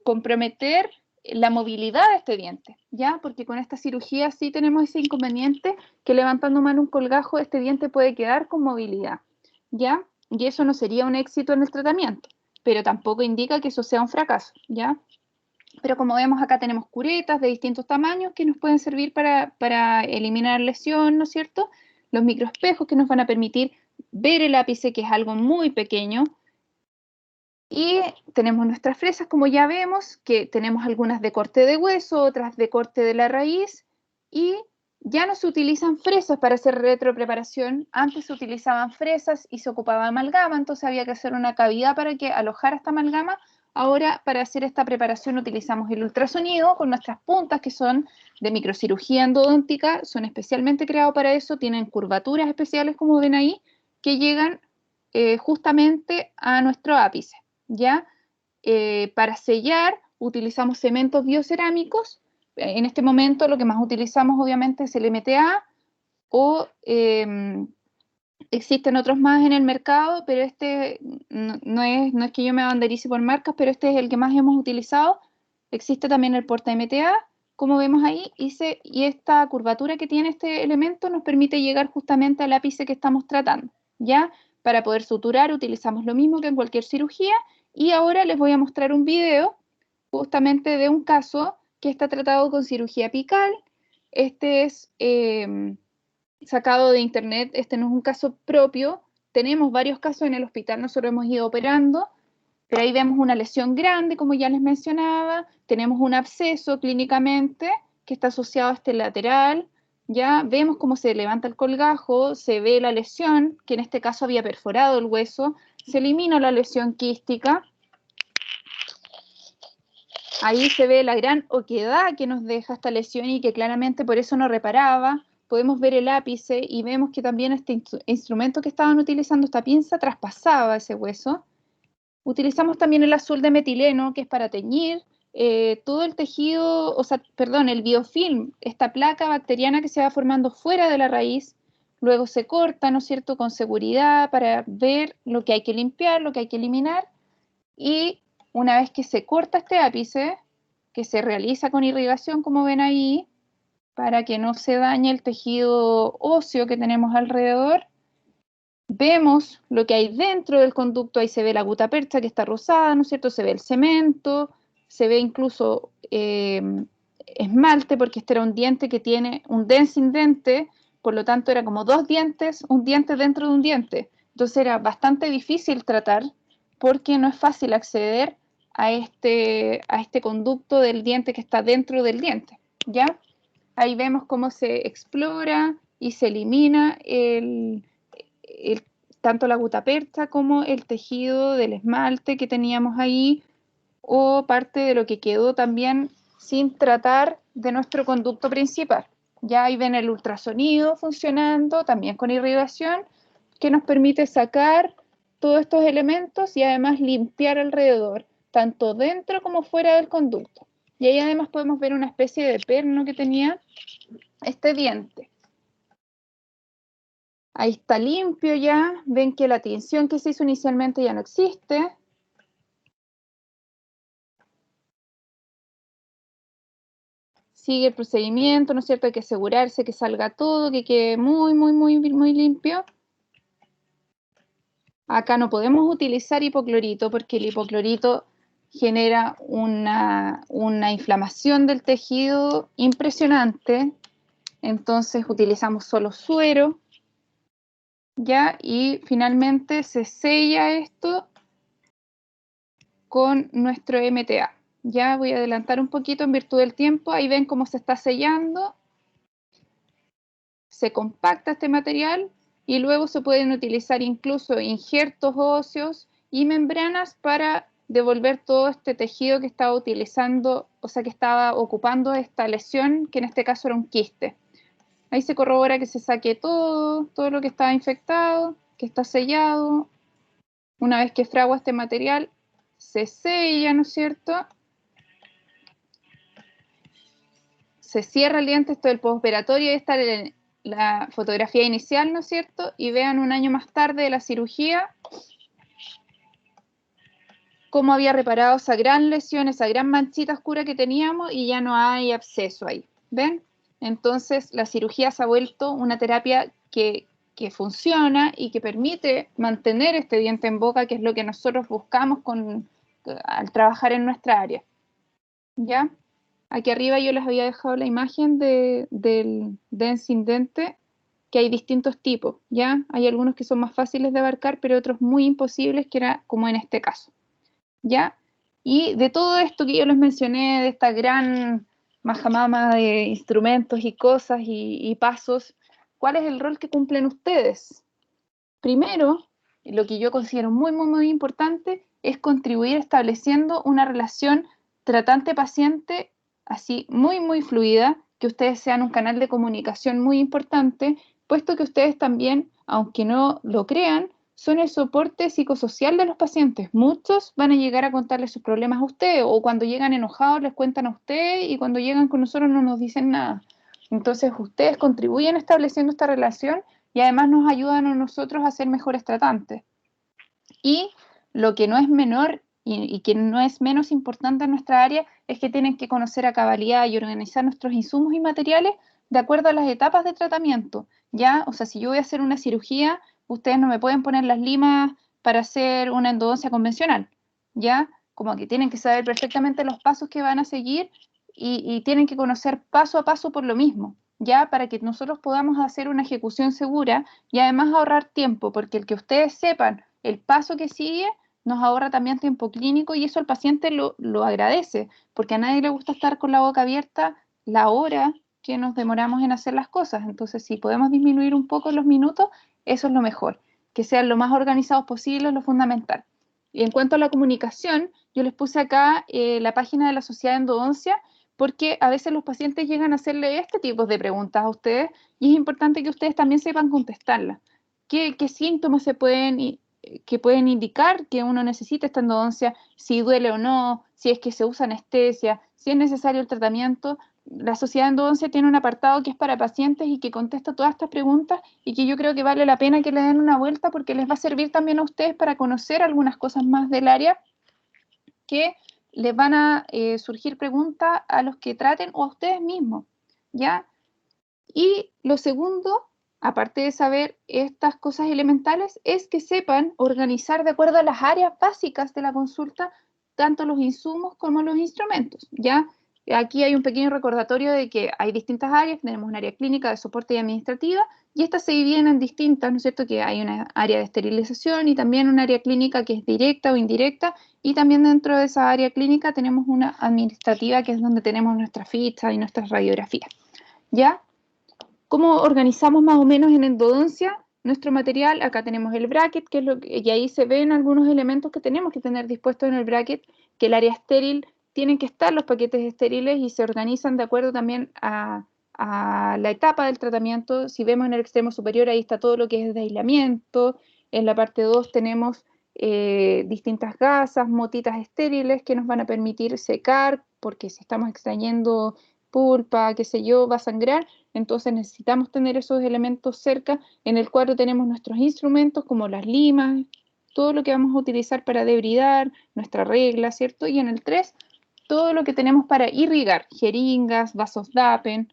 comprometer la movilidad de este diente, ¿ya? Porque con esta cirugía sí tenemos ese inconveniente que levantando mal un colgajo este diente puede quedar con movilidad, ¿ya? Y eso no sería un éxito en el tratamiento, pero tampoco indica que eso sea un fracaso, ¿ya? Pero como vemos acá tenemos curetas de distintos tamaños que nos pueden servir para eliminar lesión, ¿no es cierto? Los microespejos que nos van a permitir ver el ápice, que es algo muy pequeño. Y tenemos nuestras fresas, como ya vemos, que tenemos algunas de corte de hueso, otras de corte de la raíz, y ya no se utilizan fresas para hacer retropreparación. Antes se utilizaban fresas y se ocupaba amalgama, entonces había que hacer una cavidad para que alojara esta amalgama. Ahora, para hacer esta preparación utilizamos el ultrasonido con nuestras puntas, que son de microcirugía endodóntica, son especialmente creados para eso, tienen curvaturas especiales, como ven ahí, que llegan justamente a nuestro ápice, ¿ya? Para sellar utilizamos cementos biocerámicos. En este momento lo que más utilizamos obviamente es el MTA o existen otros más en el mercado, pero este no es que yo me banderice por marcas, pero este es el que más hemos utilizado. Existe también el porta MTA, como vemos ahí, y esta curvatura que tiene este elemento nos permite llegar justamente al ápice que estamos tratando, ¿ya? Para poder suturar utilizamos lo mismo que en cualquier cirugía, y ahora les voy a mostrar un video justamente de un caso que está tratado con cirugía apical. Este es sacado de internet, este no es un caso propio, tenemos varios casos en el hospital, nosotros hemos ido operando, pero ahí vemos una lesión grande, como ya les mencionaba, tenemos un absceso clínicamente que está asociado a este lateral, ya vemos cómo se levanta el colgajo, se ve la lesión, que en este caso había perforado el hueso, se elimina la lesión quística, ahí se ve la gran oquedad que nos deja esta lesión y que claramente por eso no reparaba. Podemos ver el ápice y vemos que también este instrumento que estaban utilizando, esta pinza, traspasaba ese hueso. Utilizamos también el azul de metileno, que es para teñir todo el tejido, el biofilm, esta placa bacteriana que se va formando fuera de la raíz. Luego se corta, ¿no es cierto?, con seguridad para ver lo que hay que limpiar, lo que hay que eliminar. Y una vez que se corta este ápice, que se realiza con irrigación, como ven ahí, para que no se dañe el tejido óseo que tenemos alrededor, vemos lo que hay dentro del conducto. Ahí se ve la gutapercha que está rosada, ¿no es cierto? Se ve el cemento, se ve incluso esmalte, porque este era un diente que tiene un densing dente, por lo tanto era como dos dientes, un diente dentro de un diente. Entonces era bastante difícil tratar, porque no es fácil acceder a este conducto del diente que está dentro del diente, ¿ya? Ahí vemos cómo se explora y se elimina tanto la gutapercha como el tejido del esmalte que teníamos ahí, o parte de lo que quedó también sin tratar de nuestro conducto principal. Ya ahí ven el ultrasonido funcionando, también con irrigación, que nos permite sacar todos estos elementos y además limpiar alrededor, tanto dentro como fuera del conducto. Y ahí además podemos ver una especie de perno que tenía este diente. Ahí está limpio ya, ven que la tinción que se hizo inicialmente ya no existe. Sigue el procedimiento, ¿no es cierto? Hay que asegurarse que salga todo, que quede muy, muy, muy, muy limpio. Acá no podemos utilizar hipoclorito porque el hipoclorito genera una inflamación del tejido impresionante. Entonces utilizamos solo suero, ¿ya? Y finalmente se sella esto con nuestro MTA. Ya voy a adelantar un poquito en virtud del tiempo. Ahí ven cómo se está sellando. Se compacta este material y luego se pueden utilizar incluso injertos óseos y membranas para devolver todo este tejido que estaba utilizando, o sea, que estaba ocupando esta lesión, que en este caso era un quiste. Ahí se corrobora que se saque todo lo que estaba infectado, que está sellado. Una vez que fragua este material, se sella, ¿no es cierto? Se cierra el diente, esto del postoperatorio, y está la fotografía inicial, ¿no es cierto? Y vean un año más tarde de la cirugía cómo había reparado esa gran lesión, esa gran manchita oscura que teníamos y ya no hay absceso ahí. ¿Ven? Entonces la cirugía se ha vuelto una terapia que funciona y que permite mantener este diente en boca, que es lo que nosotros buscamos al trabajar en nuestra área. ¿Ya? Aquí arriba yo les había dejado la imagen del densing dente, que hay distintos tipos, ¿ya? Hay algunos que son más fáciles de abarcar, pero otros muy imposibles, que era como en este caso, ¿ya? Y de todo esto que yo les mencioné, de esta gran majamama de instrumentos y cosas y pasos, ¿cuál es el rol que cumplen ustedes? Primero, lo que yo considero muy, muy, muy importante es contribuir estableciendo una relación tratante-paciente así muy, muy fluida, que ustedes sean un canal de comunicación muy importante, puesto que ustedes también, aunque no lo crean, son el soporte psicosocial de los pacientes. Muchos van a llegar a contarles sus problemas a ustedes, o cuando llegan enojados les cuentan a ustedes, y cuando llegan con nosotros no nos dicen nada. Entonces ustedes contribuyen estableciendo esta relación y además nos ayudan a nosotros a ser mejores tratantes. Y lo que no es menor y que no es menos importante en nuestra área es que tienen que conocer a cabalidad y organizar nuestros insumos y materiales de acuerdo a las etapas de tratamiento, ¿ya? O sea, si yo voy a hacer una cirugía, ustedes no me pueden poner las limas para hacer una endodoncia convencional, ¿ya? Como que tienen que saber perfectamente los pasos que van a seguir y tienen que conocer paso a paso por lo mismo, ¿ya? Para que nosotros podamos hacer una ejecución segura y además ahorrar tiempo, porque el que ustedes sepan el paso que sigue nos ahorra también tiempo clínico y eso el paciente lo agradece, porque a nadie le gusta estar con la boca abierta la hora que nos demoramos en hacer las cosas. Entonces, si podemos disminuir un poco los minutos, eso es lo mejor. Que sean lo más organizados posible es lo fundamental. Y en cuanto a la comunicación, yo les puse acá la página de la Sociedad de Endodoncia, porque a veces los pacientes llegan a hacerle este tipo de preguntas a ustedes y es importante que ustedes también sepan contestarlas. ¿Qué síntomas que pueden indicar que uno necesita esta endodoncia, si duele o no, si es que se usa anestesia, si es necesario el tratamiento? La Sociedad de Endodoncia tiene un apartado que es para pacientes y que contesta todas estas preguntas y que yo creo que vale la pena que le den una vuelta porque les va a servir también a ustedes para conocer algunas cosas más del área que les van a surgir preguntas a los que traten o a ustedes mismos, ¿ya? Y lo segundo, aparte de saber estas cosas elementales, es que sepan organizar de acuerdo a las áreas básicas de la consulta, tanto los insumos como los instrumentos, ¿ya? aquí hay un pequeño recordatorio de que hay distintas áreas, tenemos un área clínica, de soporte y administrativa, y estas se dividen en distintas, ¿no es cierto? Que hay una área de esterilización y también un área clínica que es directa o indirecta, y también dentro de esa área clínica tenemos una administrativa que es donde tenemos nuestras fichas y nuestras radiografías, ¿ya? ¿Cómo organizamos más o menos en endodoncia nuestro material? Acá tenemos el bracket, que es y ahí se ven algunos elementos que tenemos que tener dispuestos en el bracket, que el área estéril tienen que estar los paquetes estériles y se organizan de acuerdo también a la etapa del tratamiento. Si vemos en el extremo superior, ahí está todo lo que es de aislamiento. En la parte 2 tenemos distintas gasas, motitas estériles que nos van a permitir secar, porque si estamos extrayendo pulpa, qué sé yo, va a sangrar, entonces necesitamos tener esos elementos cerca. En el 4 tenemos nuestros instrumentos como las limas, todo lo que vamos a utilizar para debridar, nuestra regla, ¿cierto? Y en el 3, todo lo que tenemos para irrigar, jeringas, vasos DAPEN.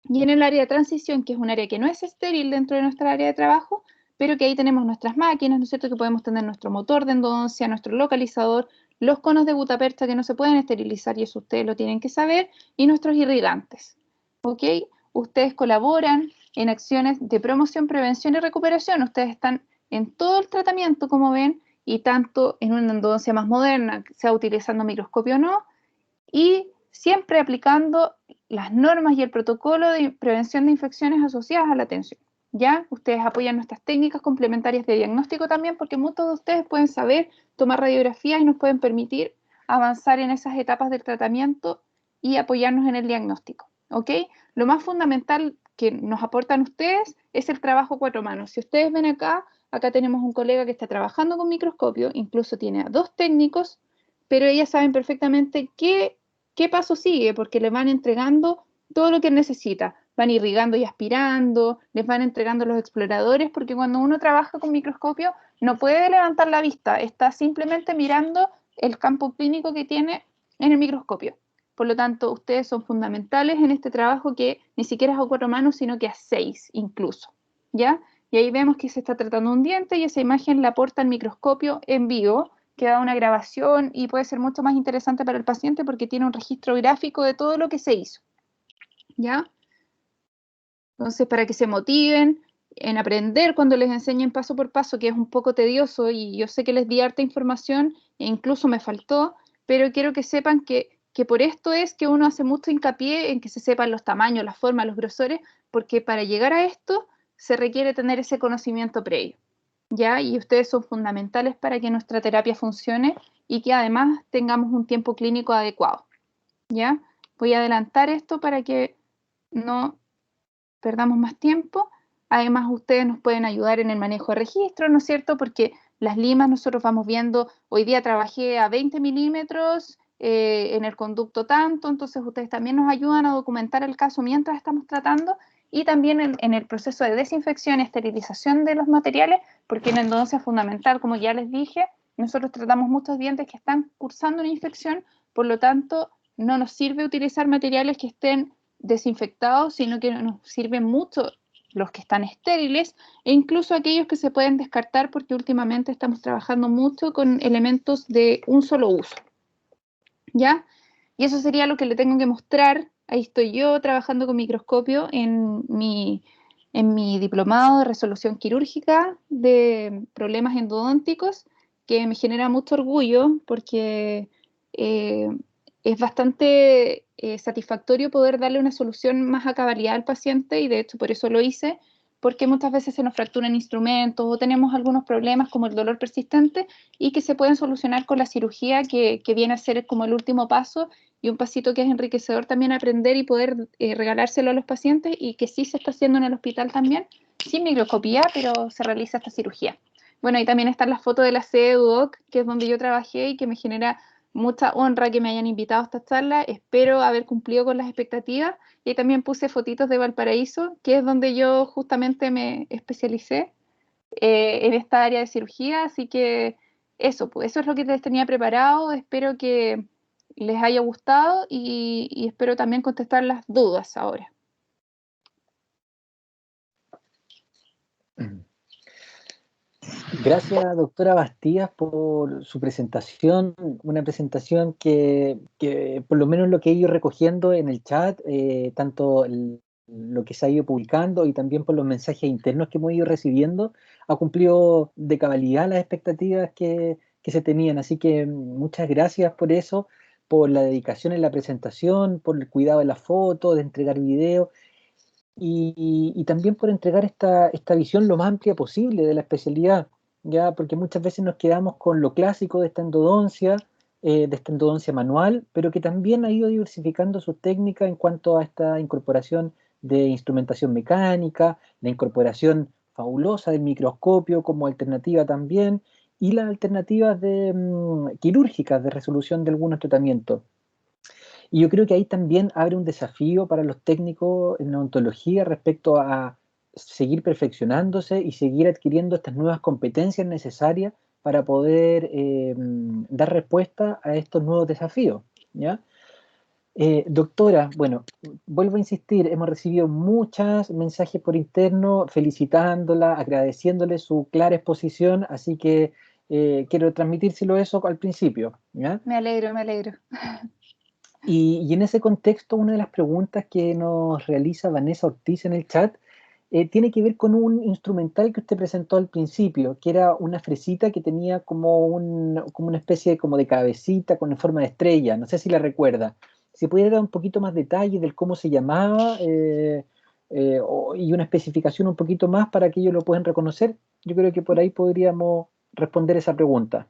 Y en el área de transición, que es un área que no es estéril dentro de nuestra área de trabajo, pero que ahí tenemos nuestras máquinas, ¿no es cierto? Que podemos tener nuestro motor de endodoncia, nuestro localizador, los conos de gutapercha que no se pueden esterilizar y eso ustedes lo tienen que saber, y nuestros irrigantes, ¿ok? Ustedes colaboran en acciones de promoción, prevención y recuperación. Ustedes están en todo el tratamiento, como ven, y tanto en una endodoncia más moderna, sea utilizando microscopio o no, y siempre aplicando las normas y el protocolo de prevención de infecciones asociadas a la atención. ¿Ya? Ustedes apoyan nuestras técnicas complementarias de diagnóstico también, porque muchos de ustedes pueden saber tomar radiografías y nos pueden permitir avanzar en esas etapas del tratamiento y apoyarnos en el diagnóstico. ¿Ok? Lo más fundamental que nos aportan ustedes es el trabajo a 4 manos. Si ustedes ven acá, acá tenemos un colega que está trabajando con microscopio, incluso tiene a 2 técnicos, pero ellas saben perfectamente qué paso sigue, porque le van entregando todo lo que necesita. Van irrigando y aspirando, les van entregando los exploradores, porque cuando uno trabaja con microscopio no puede levantar la vista, está simplemente mirando el campo clínico que tiene en el microscopio. Por lo tanto, ustedes son fundamentales en este trabajo que ni siquiera es a 4 manos, sino que a 6 incluso, ¿ya? Y ahí vemos que se está tratando un diente y esa imagen la aporta el microscopio en vivo, que da una grabación y puede ser mucho más interesante para el paciente porque tiene un registro gráfico de todo lo que se hizo, ¿ya? Entonces, para que se motiven en aprender cuando les enseñen paso por paso, que es un poco tedioso y yo sé que les di harta información e incluso me faltó, pero quiero que sepan que por esto es que uno hace mucho hincapié en que se sepan los tamaños, las formas, los grosores, porque para llegar a esto se requiere tener ese conocimiento previo, ¿ya? Y ustedes son fundamentales para que nuestra terapia funcione y que además tengamos un tiempo clínico adecuado, ¿ya? Voy a adelantar esto para que no perdamos más tiempo. Además, ustedes nos pueden ayudar en el manejo de registro, ¿no es cierto? Porque las limas nosotros vamos viendo, hoy día trabajé a 20 milímetros en el conducto tanto, entonces ustedes también nos ayudan a documentar el caso mientras estamos tratando y también en el proceso de desinfección y esterilización de los materiales, porque en endodoncia es fundamental, como ya les dije, nosotros tratamos muchos dientes que están cursando una infección, por lo tanto, no nos sirve utilizar materiales que estén desinfectados, sino que nos sirven mucho los que están estériles e incluso aquellos que se pueden descartar porque últimamente estamos trabajando mucho con elementos de un solo uso, ¿ya? Y eso sería lo que le tengo que mostrar. Ahí estoy yo trabajando con microscopio en mi diplomado de resolución quirúrgica de problemas endodónticos, que me genera mucho orgullo porque es bastante satisfactorio poder darle una solución más a cabalidad al paciente y de hecho por eso lo hice, porque muchas veces se nos fracturan instrumentos o tenemos algunos problemas como el dolor persistente y que se pueden solucionar con la cirugía que viene a ser como el último paso y un pasito que es enriquecedor también aprender y poder regalárselo a los pacientes y que sí se está haciendo en el hospital también, sin microscopía, pero se realiza esta cirugía. Bueno, y también están las fotos de la sede UDOC, que es donde yo trabajé y que me genera mucha honra que me hayan invitado a esta charla. Espero haber cumplido con las expectativas. Y también puse fotitos de Valparaíso, que es donde yo justamente me especialicé en esta área de cirugía. Así que eso, pues eso es lo que les tenía preparado. Espero que les haya gustado y espero también contestar las dudas ahora. Gracias, doctora Bastías, por su presentación, una presentación que por lo menos lo que he ido recogiendo en el chat, tanto lo que se ha ido publicando y también por los mensajes internos que hemos ido recibiendo, ha cumplido de cabalidad las expectativas que se tenían. Así que muchas gracias por eso, por la dedicación en la presentación, por el cuidado de la foto, de entregar video. Y también por entregar esta visión lo más amplia posible de la especialidad, ya porque muchas veces nos quedamos con lo clásico de esta endodoncia manual, pero que también ha ido diversificando sus técnicas en cuanto a esta incorporación de instrumentación mecánica, la incorporación fabulosa del microscopio como alternativa también, y las alternativas quirúrgicas de resolución de algunos tratamientos. Y yo creo que ahí también abre un desafío para los técnicos en odontología respecto a seguir perfeccionándose y seguir adquiriendo estas nuevas competencias necesarias para poder dar respuesta a estos nuevos desafíos, ¿ya? Doctora, bueno, vuelvo a insistir, hemos recibido muchos mensajes por interno felicitándola, agradeciéndole su clara exposición, así que quiero transmitírselo eso al principio, ¿ya? Me alegro, me alegro. Y en ese contexto, una de las preguntas que nos realiza Vanessa Ortiz en el chat tiene que ver con un instrumental que usted presentó al principio, que era una fresita que tenía como una especie como de cabecita con forma de estrella. No sé si la recuerda. Si pudiera dar un poquito más detalle del cómo se llamaba y una especificación un poquito más para que ellos lo puedan reconocer, yo creo que por ahí podríamos responder esa pregunta.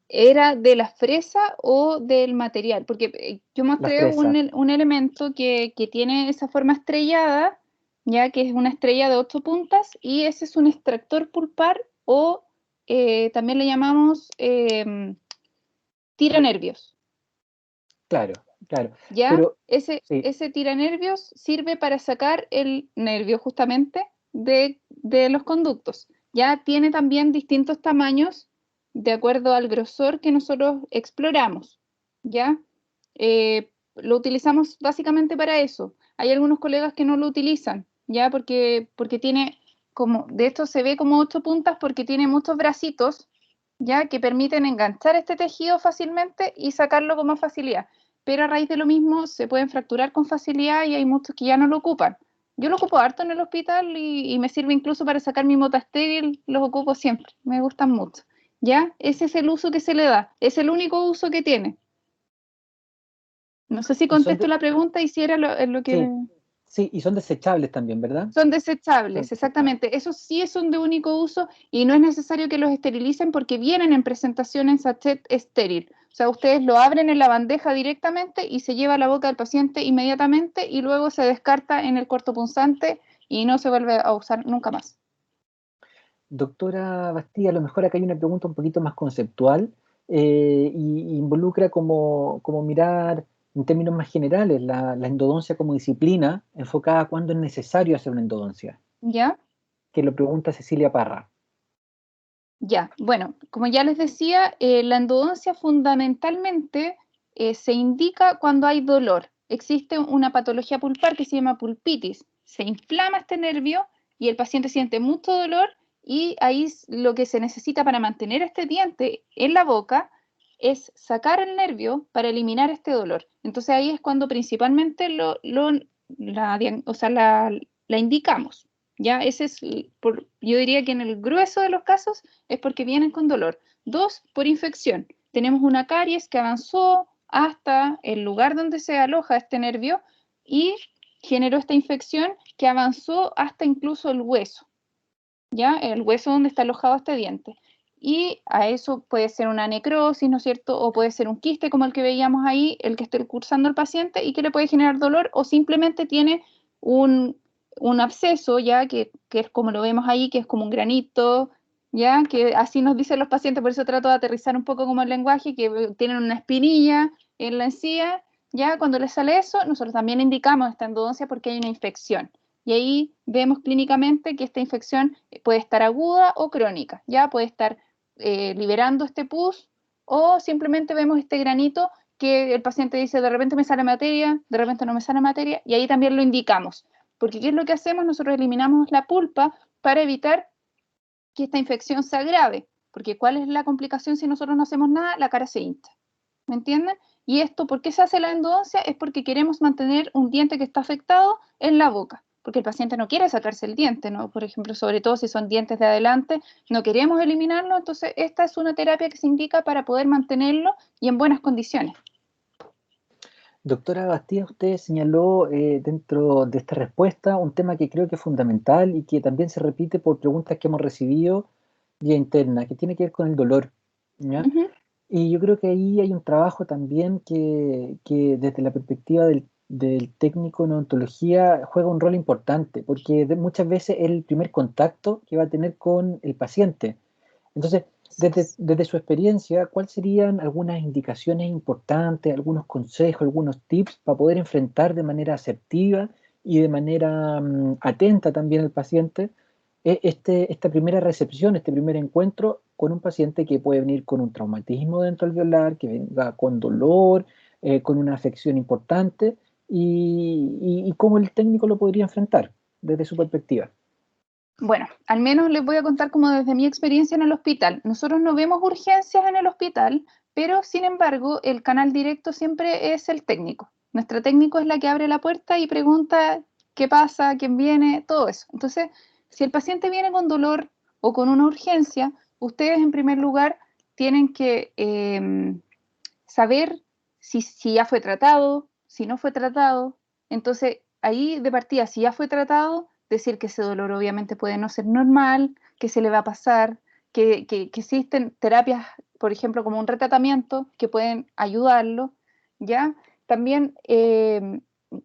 ¿Era de la fresa o del material? Porque yo La mostré fresa. un elemento que tiene esa forma estrellada, ya que es una estrella de 8 puntas, y ese es un extractor pulpar o también le llamamos tiranervios. Claro, claro. ¿Ya? Pero sí. Ese tiranervios sirve para sacar el nervio justamente de los conductos. Ya tiene también distintos tamaños de acuerdo al grosor que nosotros exploramos. ¿Ya? Lo utilizamos básicamente para eso. Hay algunos colegas que no lo utilizan, ¿ya? Porque tiene como, de esto se ve como 8 puntas porque tiene muchos bracitos, ¿ya? Que permiten enganchar este tejido fácilmente y sacarlo con más facilidad, pero a raíz de lo mismo se pueden fracturar con facilidad y hay muchos que ya no lo ocupan. Yo lo ocupo harto en el hospital y me sirve incluso para sacar mi mota estéril, los ocupo siempre, me gustan mucho. ¿Ya? Ese es el uso que se le da, es el único uso que tiene. No sé si Y son contesto la pregunta y si era lo que... sí, sí, y son desechables también, ¿verdad? Son Son desechables, desechables. exactamente. Esos sí son de único uso y no es necesario que los esterilicen porque vienen en presentación en sachet estéril. O sea, ustedes lo abren en la bandeja directamente y se lleva a la boca del paciente inmediatamente y luego se descarta en el cortopunzante y no se vuelve a usar nunca más. Doctora Bastilla, a lo mejor acá hay una pregunta un poquito más conceptual y involucra como mirar en términos más generales la endodoncia como disciplina enfocada a cuándo es necesario hacer una endodoncia, ¿Ya? que lo pregunta Cecilia Parra. Ya, bueno, como ya les decía, la endodoncia fundamentalmente se indica cuando hay dolor. Existe una patología pulpar que se llama pulpitis. Se inflama este nervio y el paciente siente mucho dolor y ahí lo que se necesita para mantener este diente en la boca es sacar el nervio para eliminar este dolor. Entonces ahí es cuando principalmente la indicamos. ¿Ya? Ese es, yo diría que en el grueso de los casos es porque vienen con dolor. 2, por infección. Tenemos una caries que avanzó hasta el lugar donde se aloja este nervio y generó esta infección que avanzó hasta incluso el hueso, ¿ya? El hueso donde está alojado este diente. Y a eso puede ser una necrosis, ¿no es cierto? O puede ser un quiste como el que veíamos ahí, el que esté cursando el paciente y que le puede generar dolor o simplemente tiene un absceso, ya que es como lo vemos ahí, que es como un granito, ya que así nos dicen los pacientes, por eso trato de aterrizar un poco como el lenguaje, que tienen una espinilla en la encía, ya cuando les sale eso, nosotros también indicamos esta endodoncia porque hay una infección. Y ahí vemos clínicamente que esta infección puede estar aguda o crónica, ya puede estar liberando este pus o simplemente vemos este granito que el paciente dice de repente me sale materia, de repente no me sale materia y ahí también lo indicamos. Porque ¿qué es lo que hacemos? Nosotros eliminamos la pulpa para evitar que esta infección se agrave, porque ¿cuál es la complicación si nosotros no hacemos nada? La cara se hincha, ¿me entienden? Y esto, ¿por qué se hace la endodoncia? Es porque queremos mantener un diente que está afectado en la boca, porque el paciente no quiere sacarse el diente, ¿no? Por ejemplo, sobre todo si son dientes de adelante, no queremos eliminarlo, entonces esta es una terapia que se indica para poder mantenerlo y en buenas condiciones. Doctora Bastía, usted señaló dentro de esta respuesta un tema que creo que es fundamental y que también se repite por preguntas que hemos recibido vía interna, que tiene que ver con el dolor, ¿ya? Uh-huh. Y yo creo que ahí hay un trabajo también que desde la perspectiva del técnico en odontología juega un rol importante, porque muchas veces es el primer contacto que va a tener con el paciente. Entonces, desde su experiencia, ¿cuáles serían algunas indicaciones importantes, algunos consejos, algunos tips para poder enfrentar de manera asertiva y de manera atenta también al paciente esta primera recepción, este primer encuentro con un paciente que puede venir con un traumatismo dentro alveolar, que venga con dolor, con una afección importante, y cómo el técnico lo podría enfrentar desde su perspectiva? Bueno, al menos les voy a contar como desde mi experiencia en el hospital. Nosotros no vemos urgencias en el hospital, pero sin embargo el canal directo siempre es el técnico. Nuestro técnico es la que abre la puerta y pregunta qué pasa, quién viene, todo eso. Entonces, si el paciente viene con dolor o con una urgencia, ustedes en primer lugar tienen que saber si ya fue tratado, si no fue tratado. Entonces, ahí de partida, si ya fue tratado, decir que ese dolor obviamente puede no ser normal, que se le va a pasar, que existen terapias, por ejemplo, como un retratamiento, que pueden ayudarlo, ¿ya? También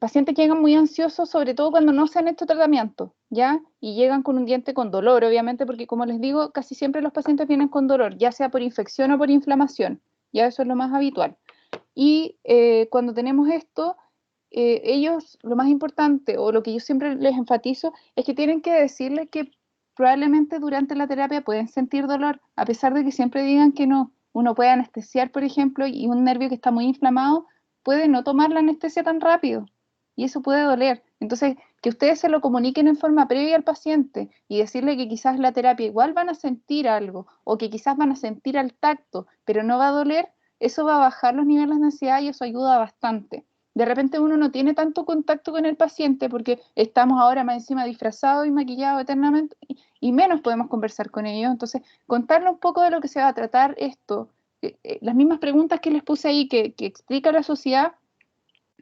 pacientes que llegan muy ansiosos, sobre todo cuando no se han hecho tratamiento, ¿ya? Y llegan con un diente con dolor, obviamente, porque como les digo, casi siempre los pacientes vienen con dolor, ya sea por infección o por inflamación, ya eso es lo más habitual. Y cuando tenemos esto, ellos, lo más importante, o lo que yo siempre les enfatizo, es que tienen que decirle que probablemente durante la terapia pueden sentir dolor, a pesar de que siempre digan que no. Uno puede anestesiar, por ejemplo, y un nervio que está muy inflamado puede no tomar la anestesia tan rápido, y eso puede doler. Entonces, que ustedes se lo comuniquen en forma previa al paciente y decirle que quizás la terapia igual van a sentir algo, o que quizás van a sentir al tacto, pero no va a doler, eso va a bajar los niveles de ansiedad y eso ayuda bastante. De repente uno no tiene tanto contacto con el paciente porque estamos ahora más encima disfrazados y maquillados eternamente y menos podemos conversar con ellos. Entonces, contarle un poco de lo que se va a tratar esto, las mismas preguntas que les puse ahí que explica la sociedad,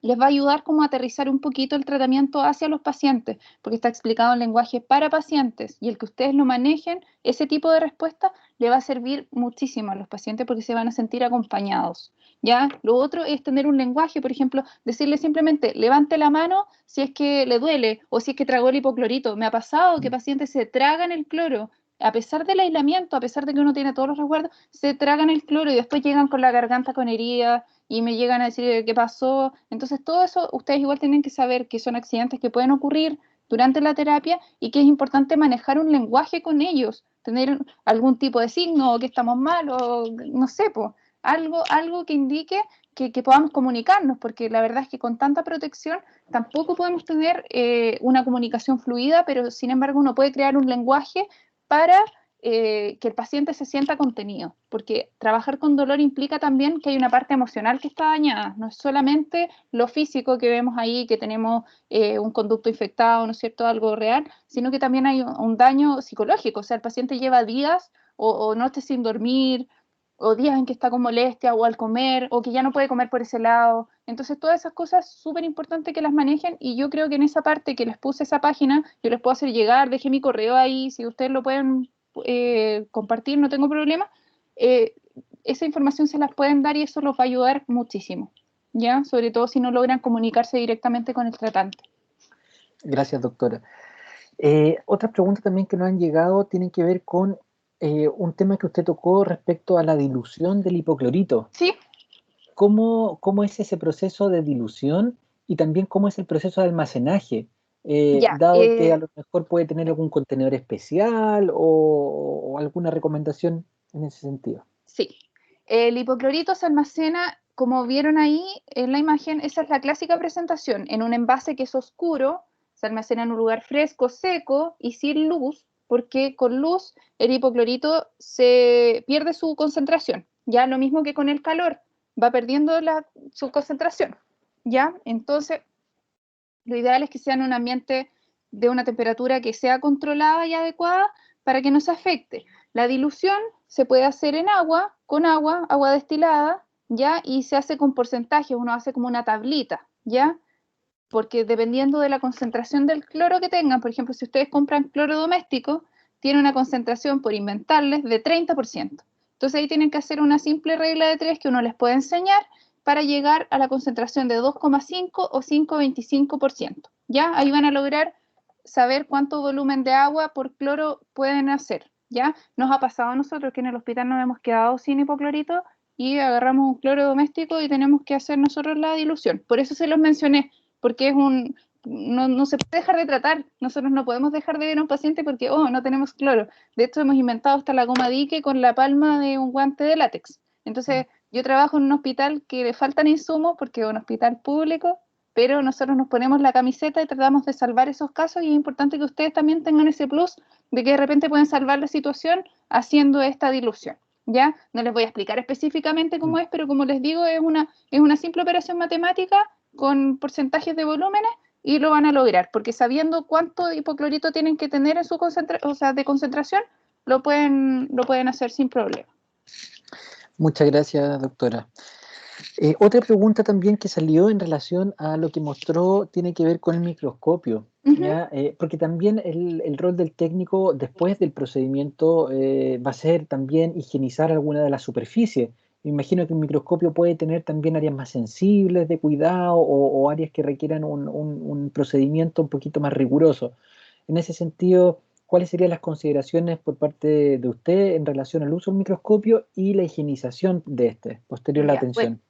les va a ayudar como a aterrizar un poquito el tratamiento hacia los pacientes, porque está explicado en lenguaje para pacientes y el que ustedes lo manejen, ese tipo de respuesta le va a servir muchísimo a los pacientes porque se van a sentir acompañados. ¿Ya? Lo otro es tener un lenguaje, por ejemplo, decirle simplemente levante la mano si es que le duele o si es que tragó el hipoclorito. Me ha pasado que pacientes se tragan el cloro, a pesar del aislamiento, a pesar de que uno tiene todos los resguardos, se tragan el cloro y después llegan con la garganta con heridas y me llegan a decir qué pasó. Entonces, todo eso ustedes igual tienen que saber que son accidentes que pueden ocurrir durante la terapia y que es importante manejar un lenguaje con ellos, tener algún tipo de signo, o que estamos mal, o no sé, pues, algo que indique que podamos comunicarnos, porque la verdad es que con tanta protección tampoco podemos tener una comunicación fluida, pero sin embargo uno puede crear un lenguaje para que el paciente se sienta contenido, porque trabajar con dolor implica también que hay una parte emocional que está dañada, no es solamente lo físico que vemos ahí, que tenemos un conducto infectado, ¿no es cierto?, algo real, sino que también hay un daño psicológico, o sea, el paciente lleva días o noches sin dormir, o días en que está con molestia, o al comer, o que ya no puede comer por ese lado. Entonces, todas esas cosas súper importantes que las manejen, y yo creo que en esa parte que les puse esa página, yo les puedo hacer llegar, dejé mi correo ahí, si ustedes lo pueden compartir, no tengo problema. Esa información se las pueden dar y eso los va a ayudar muchísimo, ¿ya? Sobre todo si no logran comunicarse directamente con el tratante. Gracias, doctora. Otras preguntas también que nos han llegado tienen que ver con un tema que usted tocó respecto a la dilución del hipoclorito. Sí. ¿Cómo es ese proceso de dilución y también cómo es el proceso de almacenaje? Dado que a lo mejor puede tener algún contenedor especial o alguna recomendación en ese sentido. Sí, el hipoclorito se almacena, como vieron ahí en la imagen, esa es la clásica presentación, en un envase que es oscuro, se almacena en un lugar fresco, seco y sin luz, porque con luz el hipoclorito se pierde su concentración, ya lo mismo que con el calor, va perdiendo su concentración, ¿ya? Entonces, lo ideal es que sea en un ambiente de una temperatura que sea controlada y adecuada para que no se afecte. La dilución se puede hacer en agua, con agua destilada, ¿ya? Y se hace con porcentajes, uno hace como una tablita, ¿ya? Porque dependiendo de la concentración del cloro que tengan, por ejemplo, si ustedes compran cloro doméstico, tiene una concentración, por inventarles, de 30%. Entonces ahí tienen que hacer una simple regla de 3 que uno les puede enseñar para llegar a la concentración de 2,5 o 5,25%. ¿Ya? Ahí van a lograr saber cuánto volumen de agua por cloro pueden hacer. ¿Ya? Nos ha pasado a nosotros que en el hospital nos hemos quedado sin hipoclorito y agarramos un cloro doméstico y tenemos que hacer nosotros la dilución. Por eso se los mencioné, porque no se puede dejar de tratar. Nosotros no podemos dejar de ver a un paciente porque, no tenemos cloro. De hecho, hemos inventado hasta la goma dique con la palma de un guante de látex. Entonces, yo trabajo en un hospital que le faltan insumos porque es un hospital público, pero nosotros nos ponemos la camiseta y tratamos de salvar esos casos, y es importante que ustedes también tengan ese plus de que de repente pueden salvar la situación haciendo esta dilución. ¿Ya? No les voy a explicar específicamente cómo es, pero como les digo, es una simple operación matemática con porcentajes de volúmenes y lo van a lograr, porque sabiendo cuánto hipoclorito tienen que tener en su de concentración, lo pueden hacer sin problema. Muchas gracias, doctora. Otra pregunta también que salió en relación a lo que mostró tiene que ver con el microscopio, ¿ya? Porque también el rol del técnico después del procedimiento va a ser también higienizar alguna de las superficies. Me imagino que el microscopio puede tener también áreas más sensibles de cuidado o áreas que requieran un procedimiento un poquito más riguroso. En ese sentido, ¿cuáles serían las consideraciones por parte de usted en relación al uso del microscopio y la higienización de este, posterior a la atención? Bueno,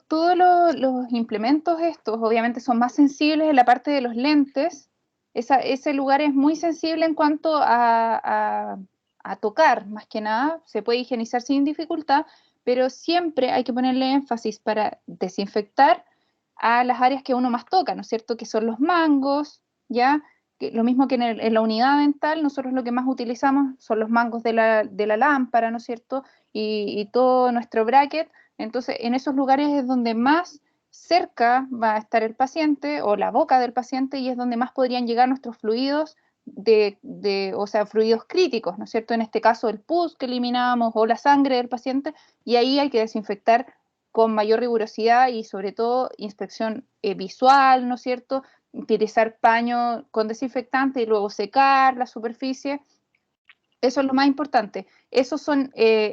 todos los implementos estos obviamente son más sensibles en la parte de los lentes. Ese lugar es muy sensible en cuanto a tocar, más que nada. Se puede higienizar sin dificultad, pero siempre hay que ponerle énfasis para desinfectar a las áreas que uno más toca, ¿no es cierto? Que son los mangos, ¿ya? Lo mismo que en la unidad dental, nosotros lo que más utilizamos son los mangos de la lámpara, ¿no es cierto? Y todo nuestro bracket. Entonces, en esos lugares es donde más cerca va a estar el paciente o la boca del paciente, y es donde más podrían llegar nuestros fluidos o sea, fluidos críticos, ¿no es cierto? En este caso, el pus que eliminamos o la sangre del paciente, y ahí hay que desinfectar con mayor rigurosidad y sobre todo inspección visual, ¿no es cierto? Utilizar paño con desinfectante y luego secar la superficie. Eso es lo más importante. Esos son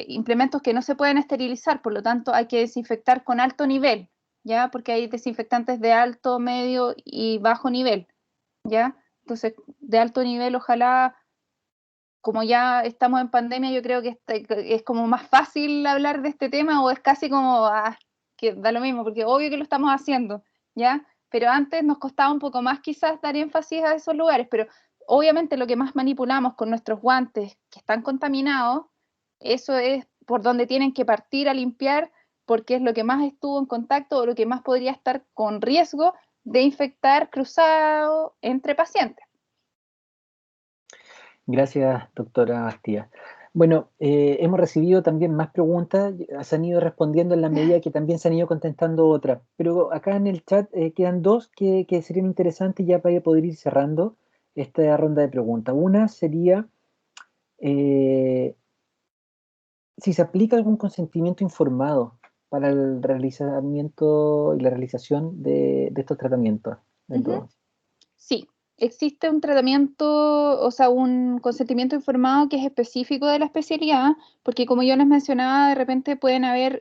implementos que no se pueden esterilizar, por lo tanto hay que desinfectar con alto nivel, ¿ya? Porque hay desinfectantes de alto, medio y bajo nivel, ¿ya? Entonces, de alto nivel, ojalá, como ya estamos en pandemia, yo creo que es como más fácil hablar de este tema, o es casi como, que da lo mismo, porque obvio que lo estamos haciendo, ¿ya? Pero antes nos costaba un poco más quizás dar énfasis a esos lugares, pero obviamente lo que más manipulamos con nuestros guantes que están contaminados, eso es por donde tienen que partir a limpiar, porque es lo que más estuvo en contacto o lo que más podría estar con riesgo de infectar cruzado entre pacientes. Gracias, doctora Bastía. Bueno, hemos recibido también más preguntas, se han ido respondiendo en la medida que también se han ido contestando otras, pero acá en el chat quedan dos que serían interesantes ya para poder ir cerrando esta ronda de preguntas. Una sería si se aplica algún consentimiento informado para el realizamiento y la realización de estos tratamientos. Sí, existe un tratamiento, o sea, un consentimiento informado que es específico de la especialidad, porque como yo les mencionaba, de repente pueden haber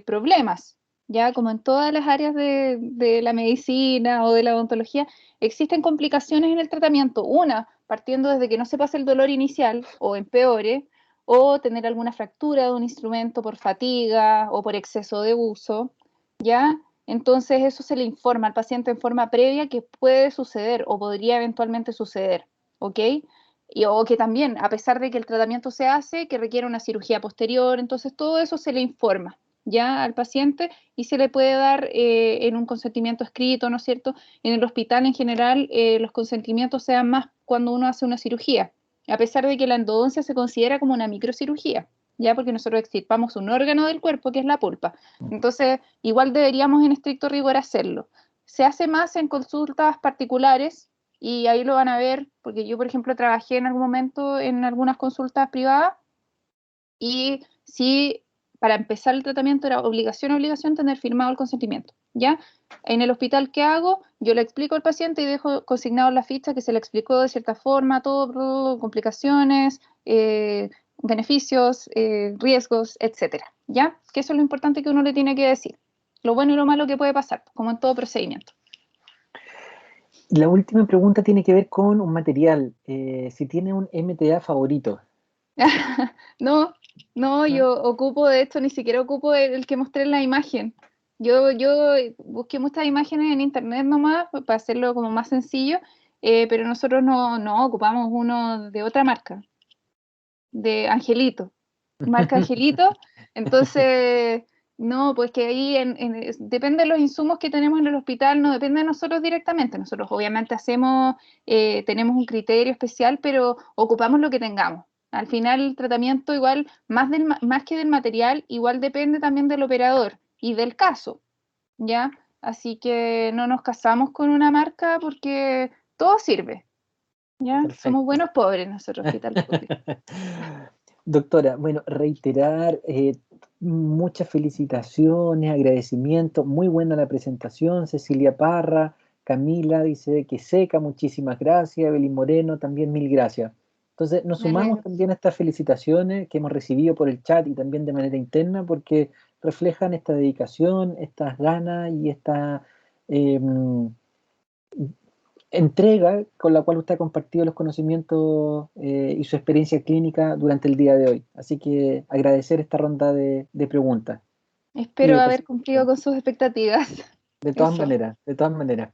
problemas, ya como en todas las áreas de la medicina o de la odontología, existen complicaciones en el tratamiento. Una, partiendo desde que no se pase el dolor inicial o empeore, o tener alguna fractura de un instrumento por fatiga o por exceso de uso, ¿ya? Entonces eso se le informa al paciente en forma previa que puede suceder o podría eventualmente suceder, ¿ok? O que también, a pesar de que el tratamiento se hace, que requiere una cirugía posterior, entonces todo eso se le informa ya al paciente y se le puede dar en un consentimiento escrito, ¿no es cierto? En el hospital en general los consentimientos se dan más cuando uno hace una cirugía. a pesar de que la endodoncia se considera como una microcirugía, ya porque nosotros extirpamos un órgano del cuerpo que es la pulpa. Entonces, igual deberíamos en estricto rigor hacerlo. Se hace más en consultas particulares y ahí lo van a ver, porque yo, por ejemplo, trabajé en algún momento en algunas consultas privadas y sí, para empezar el tratamiento era obligación tener firmado el consentimiento, ¿ya? En el hospital, ¿qué hago? Yo le explico al paciente y dejo consignado en la ficha que se le explicó de cierta forma todo, complicaciones, beneficios, riesgos, etcétera, ¿ya? Que eso es lo importante que uno le tiene que decir. Lo bueno y lo malo que puede pasar, como en todo procedimiento. La última pregunta tiene que ver con un material. Si tiene un MTA favorito. No, yo ocupo, de hecho, ni siquiera ocupo el que mostré en la imagen. Yo busqué muchas imágenes en internet nomás para hacerlo como más sencillo, pero nosotros no ocupamos uno de otra marca, de Angelito, marca Angelito. Entonces, no, pues que ahí depende de los insumos que tenemos en el hospital, no depende de nosotros directamente. Nosotros obviamente tenemos un criterio especial, pero ocupamos lo que tengamos. Al final el tratamiento igual, más que del material, igual depende también del operador y del caso, ¿ya? Así que no nos casamos con una marca porque todo sirve, ¿ya? Perfecto. Somos buenos pobres nosotros, hospital público. Doctora, bueno, reiterar muchas felicitaciones, agradecimientos, muy buena la presentación. Cecilia Parra, Camila dice que seca, muchísimas gracias. Evelyn Moreno, también mil gracias. Entonces, nos sumamos también a estas felicitaciones que hemos recibido por el chat y también de manera interna, porque reflejan esta dedicación, estas ganas y esta entrega con la cual usted ha compartido los conocimientos y su experiencia clínica durante el día de hoy. Así que agradecer esta ronda de preguntas. Espero haber cumplido con sus expectativas. De todas maneras, de todas maneras.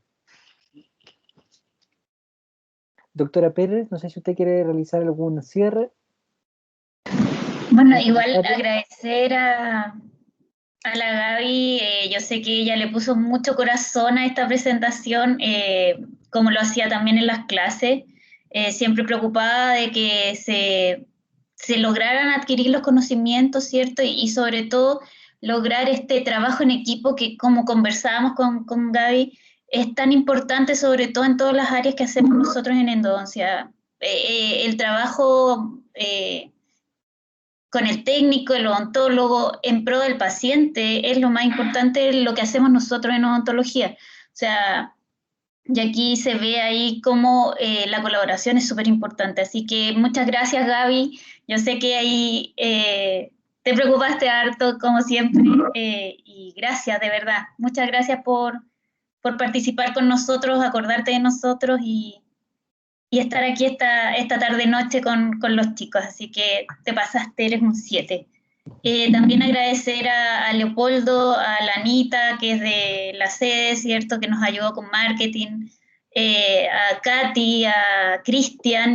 Doctora Pérez, no sé si usted quiere realizar algún cierre. Bueno, igual agradecer a la Gaby, yo sé que ella le puso mucho corazón a esta presentación, como lo hacía también en las clases, siempre preocupada de que se lograran adquirir los conocimientos, ¿cierto? Y sobre todo lograr este trabajo en equipo que, como conversábamos con Gaby, es tan importante, sobre todo en todas las áreas que hacemos nosotros en endodoncia. El trabajo con el técnico, el odontólogo, en pro del paciente, es lo más importante lo que hacemos nosotros en odontología. O sea, y aquí se ve ahí cómo la colaboración es súper importante. Así que muchas gracias, Gaby. Yo sé que ahí te preocupaste harto, como siempre, y gracias, de verdad. Muchas gracias por participar con nosotros, acordarte de nosotros y estar aquí esta tarde-noche con los chicos. Así que te pasaste, eres un 7. También agradecer a Leopoldo, a la Anita, que es de la sede, ¿cierto?, que nos ayudó con marketing, a Katy, a Cristian